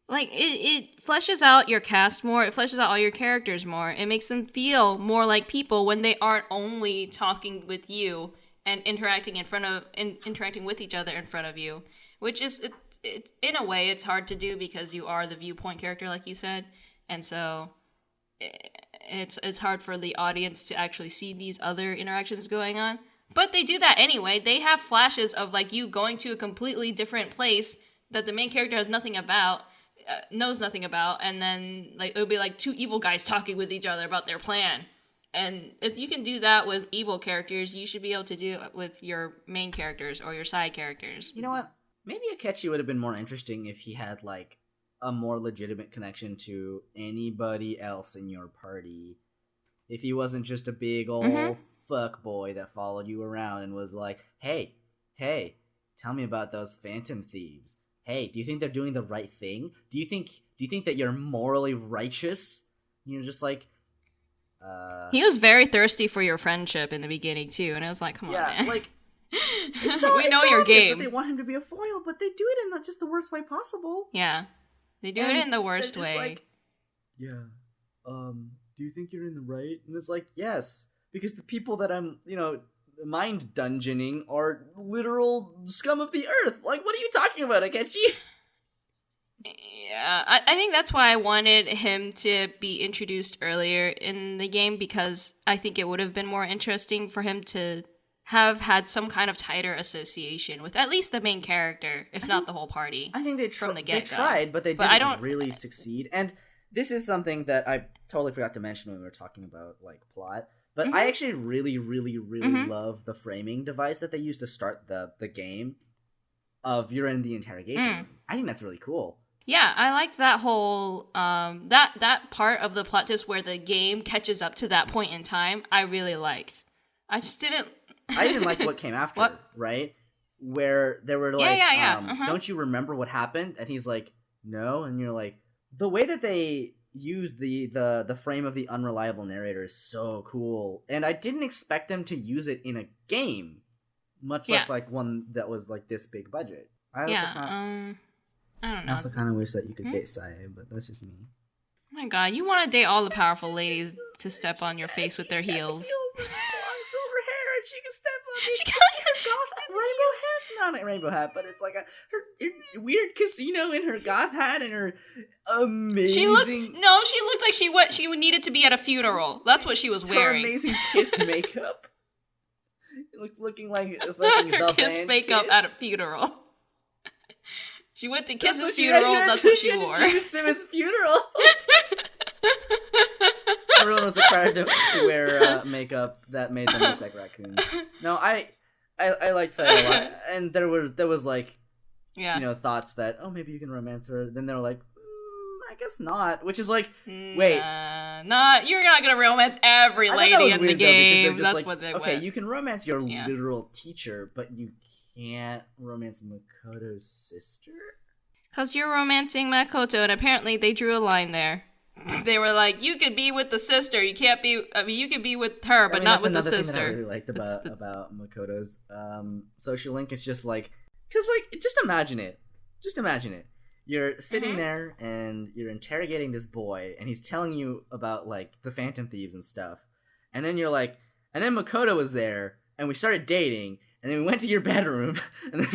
Like, it fleshes out your cast more, it fleshes out all your characters more, it makes them feel more like people when they aren't only talking with you and interacting with each other in front of you, which is, it's in a way, it's hard to do because you are the viewpoint character, like you said, and so it's hard for the audience to actually see these other interactions going on. But they do that anyway. They have flashes of like you going to a completely different place that the main character has nothing about, knows nothing about, and then like it'll be like two evil guys talking with each other about their plan. And if you can do that with evil characters, you should be able to do it with your main characters or your side characters. You know what? Maybe Akechi would have been more interesting if he had like a more legitimate connection to anybody else in your party. If he wasn't just a big old fuck boy that followed you around and was like, hey, tell me about those phantom thieves. Hey, do you think they're doing the right thing? Do you think that you're morally righteous? You're just like, He was very thirsty for your friendship in the beginning too, and I was like, come on, man. Like, it's so, we know it's so your obvious game. that they want him to be a foil, but they do it in not just the worst way possible. Yeah, they do it in the worst way. Like, do you think you're in the right? And it's like, yes, because the people that I'm, mind dungeoning are literal scum of the earth. Like, what are you talking about, Akechi? Yeah, I think that's why I wanted him to be introduced earlier in the game, because I think it would have been more interesting for him to have had some kind of tighter association with at least the main character, if not the whole party. I think they tried, but they didn't really succeed. And this is something that I totally forgot to mention when we were talking about like plot. But I actually really, really, really love the framing device that they use to start the game of you're in the interrogation room. I think that's really cool. Yeah, I like that whole that part of the plot twist where the game catches up to that point in time. I really liked. I just didn't. I didn't like what came after, right? Where they were like, don't you remember what happened? And he's like, no. And you're like, the way that they use the frame of the unreliable narrator is so cool. And I didn't expect them to use it in a game, much less like one that was like this big budget. I don't know. I also kind of wish that you could date Sae, but that's just me. Oh my god, you want to date all the powerful ladies to step on your face with their heels. And long silver hair, and she can step on me. She got her goth rainbow hat. Not a rainbow hat, but it's like her weird casino in her goth hat and her amazing. She looked like she needed to be at a funeral. That's what she was wearing. Her amazing kiss makeup. Looking like fucking her the kiss band makeup Kiss. at a funeral. She went to Kiss's funeral, that's what she wore. She went to Simmons' funeral. Everyone was required to wear makeup that made them look like raccoons. No, I liked Sae a lot. And there was like, thoughts that, maybe you can romance her. Then they were like, I guess not. Which is like, wait. You're not going to romance every lady in the game. That's like, what they okay, went. you can romance your literal teacher, but you can't romance Makoto's sister? Because you're romancing Makoto, and apparently they drew a line there. They were like, you could be with the sister, you can't be, you could be with her, but not with the sister. That's another thing that I really liked about Makoto's social link. It's just like, because like, just imagine it. You're sitting there and you're interrogating this boy, and he's telling you about like the Phantom Thieves and stuff. And then you're like, and then Makoto was there, and we started dating, and then we went to your bedroom, and then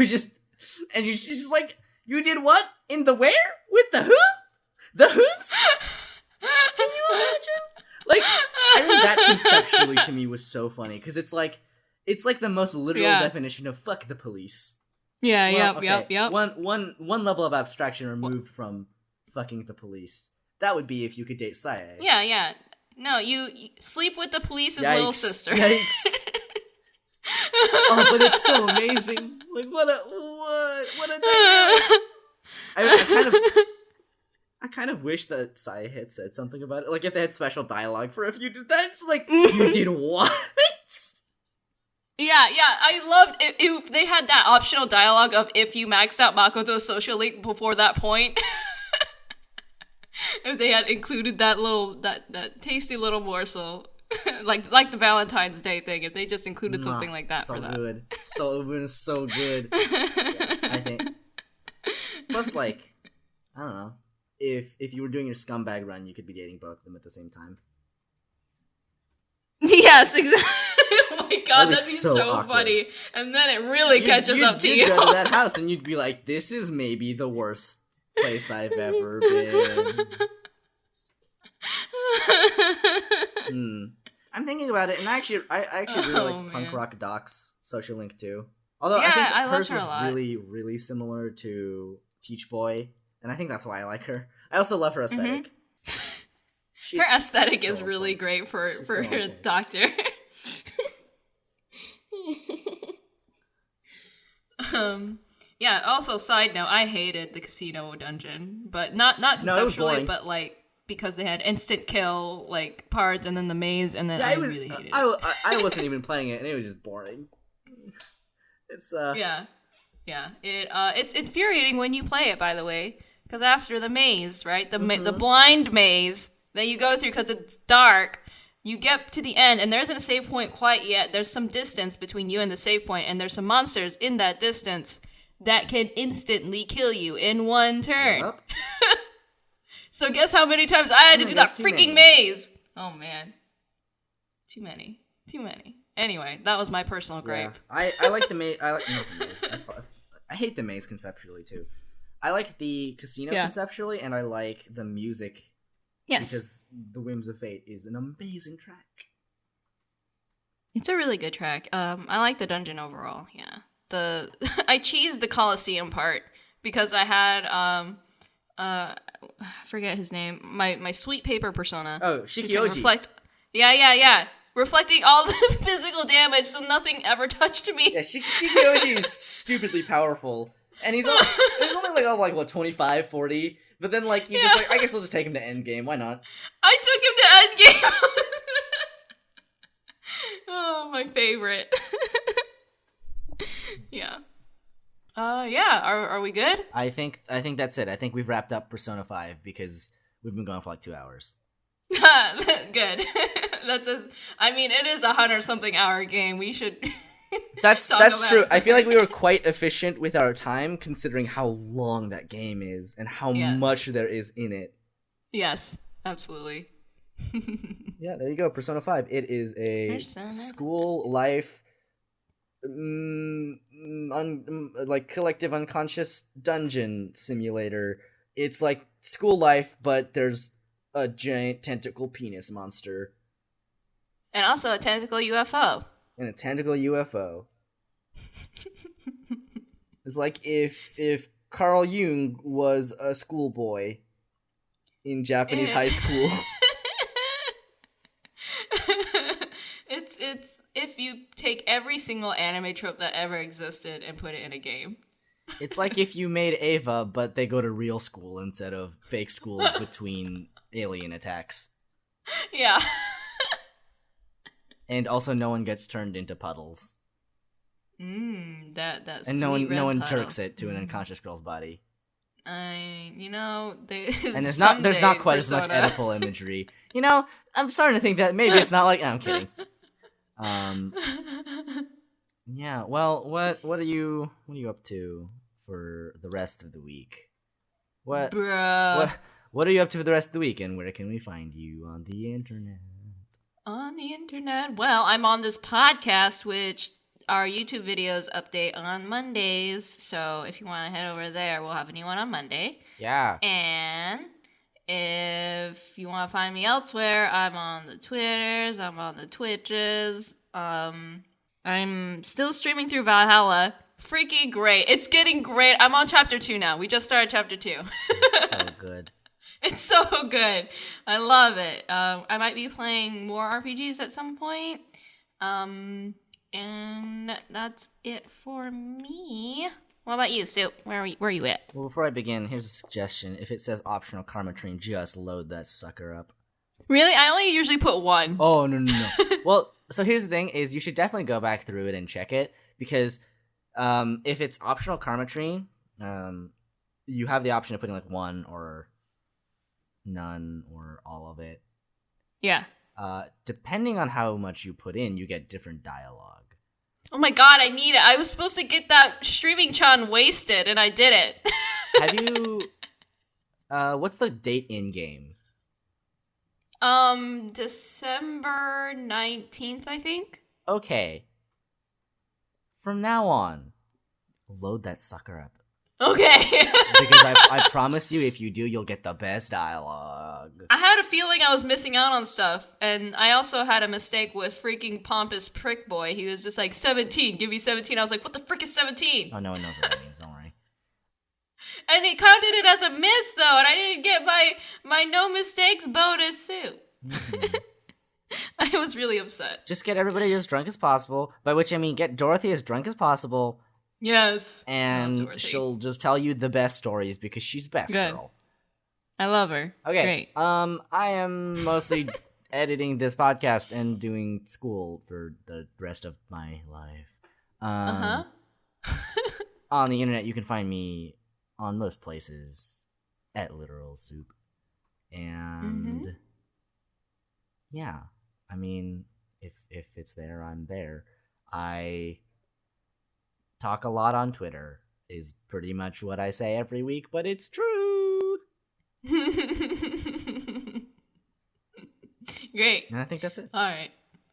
and you're just like, you did what? In the where? With the who? The hoops? Can you imagine? Like, I think that conceptually to me was so funny, because it's like the most literal definition of fuck the police. Yeah, Well, yep. One level of abstraction removed from fucking the police. That would be if you could date Sae. Yeah. No, you sleep with the police's little sister. Yikes. Oh, but it's so amazing. Like, what a dynamic. I kind of wish that Sae had said something about it. Like, if they had special dialogue for if you did that, it's like, you did what? Yeah, I loved it if they had that optional dialogue of if you maxed out Makoto's social link before that point. If they had included that tasty little morsel, like the Valentine's Day thing, if they just included something like that for that. So good. Yeah, I think. Plus, like, I don't know. If you were doing your scumbag run, you could be dating both of them at the same time. Yes, exactly. Oh my god, that'd be so awkward. funny. And then it really catches up to you. You'd go to that house and you'd be like, this is maybe the worst place I've ever been. I'm thinking about it, and I actually really like Punk Rock Doc's social link too. Although I think hers was really, really similar to Teach Boy, and I think that's why I like her. I also love her aesthetic. Her aesthetic is really great for a doctor. Yeah, also side note, I hated the casino dungeon, but not conceptually, but like because they had instant kill like parts and then the maze, and then I really hated it. I wasn't even playing it, and it was just boring. It's it's infuriating when you play it, by the way, because after the maze, right, the blind maze that you go through because it's dark, you get to the end, and there isn't a save point quite yet. There's some distance between you and the save point, and there's some monsters in that distance that can instantly kill you in one turn. Yep. So guess how many times I had to do that freaking maze? Oh, man. Too many. Anyway, that was my personal gripe. Yeah. I like the maze. I hate the maze conceptually, too. I like the casino conceptually, and I like the music. Yes. Because The Whims of Fate is an amazing track. It's a really good track. I like the dungeon overall, yeah. I cheesed the Colosseum part because I had I forget his name. My sweet paper persona. Oh, Shikioji. Yeah. Reflecting all the physical damage, so nothing ever touched me. Yeah, Shikioji is stupidly powerful, and he's only like 25, 40. But then like you just like, I guess I'll just take him to endgame. Why not? I took him to endgame. Oh, my favorite. Yeah. Are we good? I think that's it. I think we've wrapped up Persona 5 because we've been going for like 2 hours. Good. It is 100-something hour game. We should That's true. I feel like we were quite efficient with our time considering how long that game is and how much there is in it. Yes, absolutely. Yeah, there you go. Persona 5. It is a school life like collective unconscious dungeon simulator. It's like school life, but there's a giant tentacle penis monster. And also a tentacle UFO. And a tentacle UFO. It's like if Carl Jung was a schoolboy in Japanese high school. It's if you take every single anime trope that ever existed and put it in a game. It's like if you made Ava, but they go to real school instead of fake school between alien attacks. Yeah. And also no one gets turned into puddles. That's and no one jerks it to an unconscious girl's body. And there's not quite as much Oedipal imagery. I'm starting to think that maybe it's not like I'm kidding. Yeah. Well, what are you up to for the rest of the week? What? Bruh. What are you up to for the rest of the week, and where can we find you on the internet? On the internet? Well, I'm on this podcast, which our YouTube videos update on Mondays. So if you want to head over there, we'll have a new one on Monday. Yeah. And if you want to find me elsewhere, I'm on the Twitters, I'm on the Twitches. I'm still streaming through Valhalla. Freaking great. It's getting great. I'm on chapter 2 now. We just started chapter 2. It's so good. It's so good. I love it. I might be playing more RPGs at some point. And that's it for me. What about you, Sue? Where are you at? Well, before I begin, here's a suggestion. If it says optional karma train, just load that sucker up. Really? I only usually put 1. Oh, no. Well, so here's the thing, is you should definitely go back through it and check it, because if it's optional karma tree, you have the option of putting like 1 or none or all of it. Yeah. Depending on how much you put in, you get different dialogue. Oh my god, I need it. I was supposed to get that streaming Chan wasted, and I didn't. Have you... what's the date in-game? December 19th, I think. Okay. From now on, load that sucker up. Okay. Because I promise you, if you do, you'll get the best dialogue. I had a feeling I was missing out on stuff, and I also had a mistake with freaking pompous prick boy. He was just like, 17, give me 17. I was like, what the frick is 17? Oh, no one knows what that means, don't worry. And it counted it as a miss, though, and I didn't get my no mistakes bonus suit. Mm-hmm. I was really upset. Just get everybody as drunk as possible, by which I mean get Dorothy as drunk as possible. Yes. And she'll just tell you the best stories because she's best girl. I love her. Okay. Great. I am mostly editing this podcast and doing school for the rest of my life. On the internet, you can find me on most places at Literal Soup. And yeah, I mean, if it's there, I'm there. I talk a lot on Twitter is pretty much what I say every week, but it's true. Great. And I think that's it. All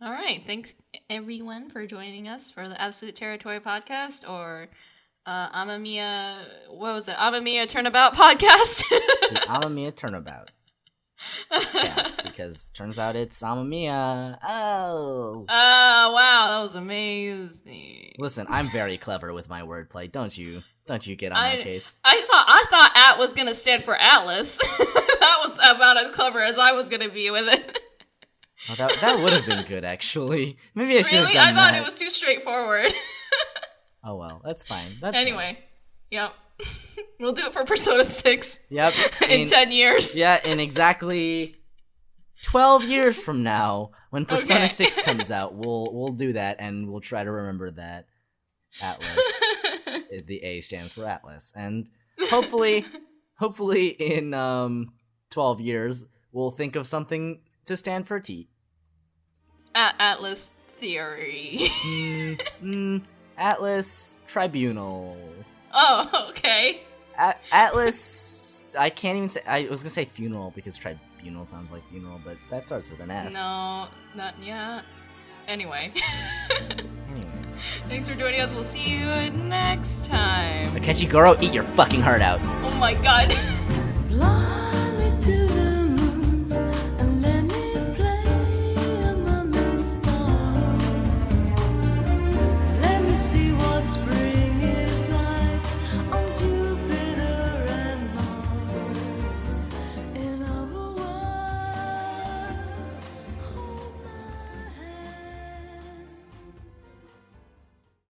right. Thanks everyone for joining us for the Absolute Territory podcast, or Amamiya. What was it? Amamiya Turnabout podcast. The Amamiya Turnabout podcast, because turns out it's Amamiya. Oh, wow, that was amazing. Listen, I'm very clever with my wordplay. Don't you get on my case. I thought "at" was gonna stand for Atlas. That was about as clever as I was gonna be with it. Oh, that would have been good, actually. Maybe I should have Really? done that. I thought it was too straightforward. Oh well, that's fine. Anyway, yep. We'll do it for Persona 6. Yep. In 10 years. Yeah, in exactly 12 years from now, when Persona 6 comes out, we'll do that, and we'll try to remember that Atlas. The A stands for Atlas, and hopefully in 12 years, we'll think of something to stand for T. Atlas Theory. Atlas Tribunal. Oh, okay. Atlas. I can't even say. I was gonna say funeral because tribunal sounds like funeral, but that starts with an F. No, not yet. Anyway. Anyway. Thanks for joining us. We'll see you next time. Akechigoro, eat your fucking heart out. Oh my god.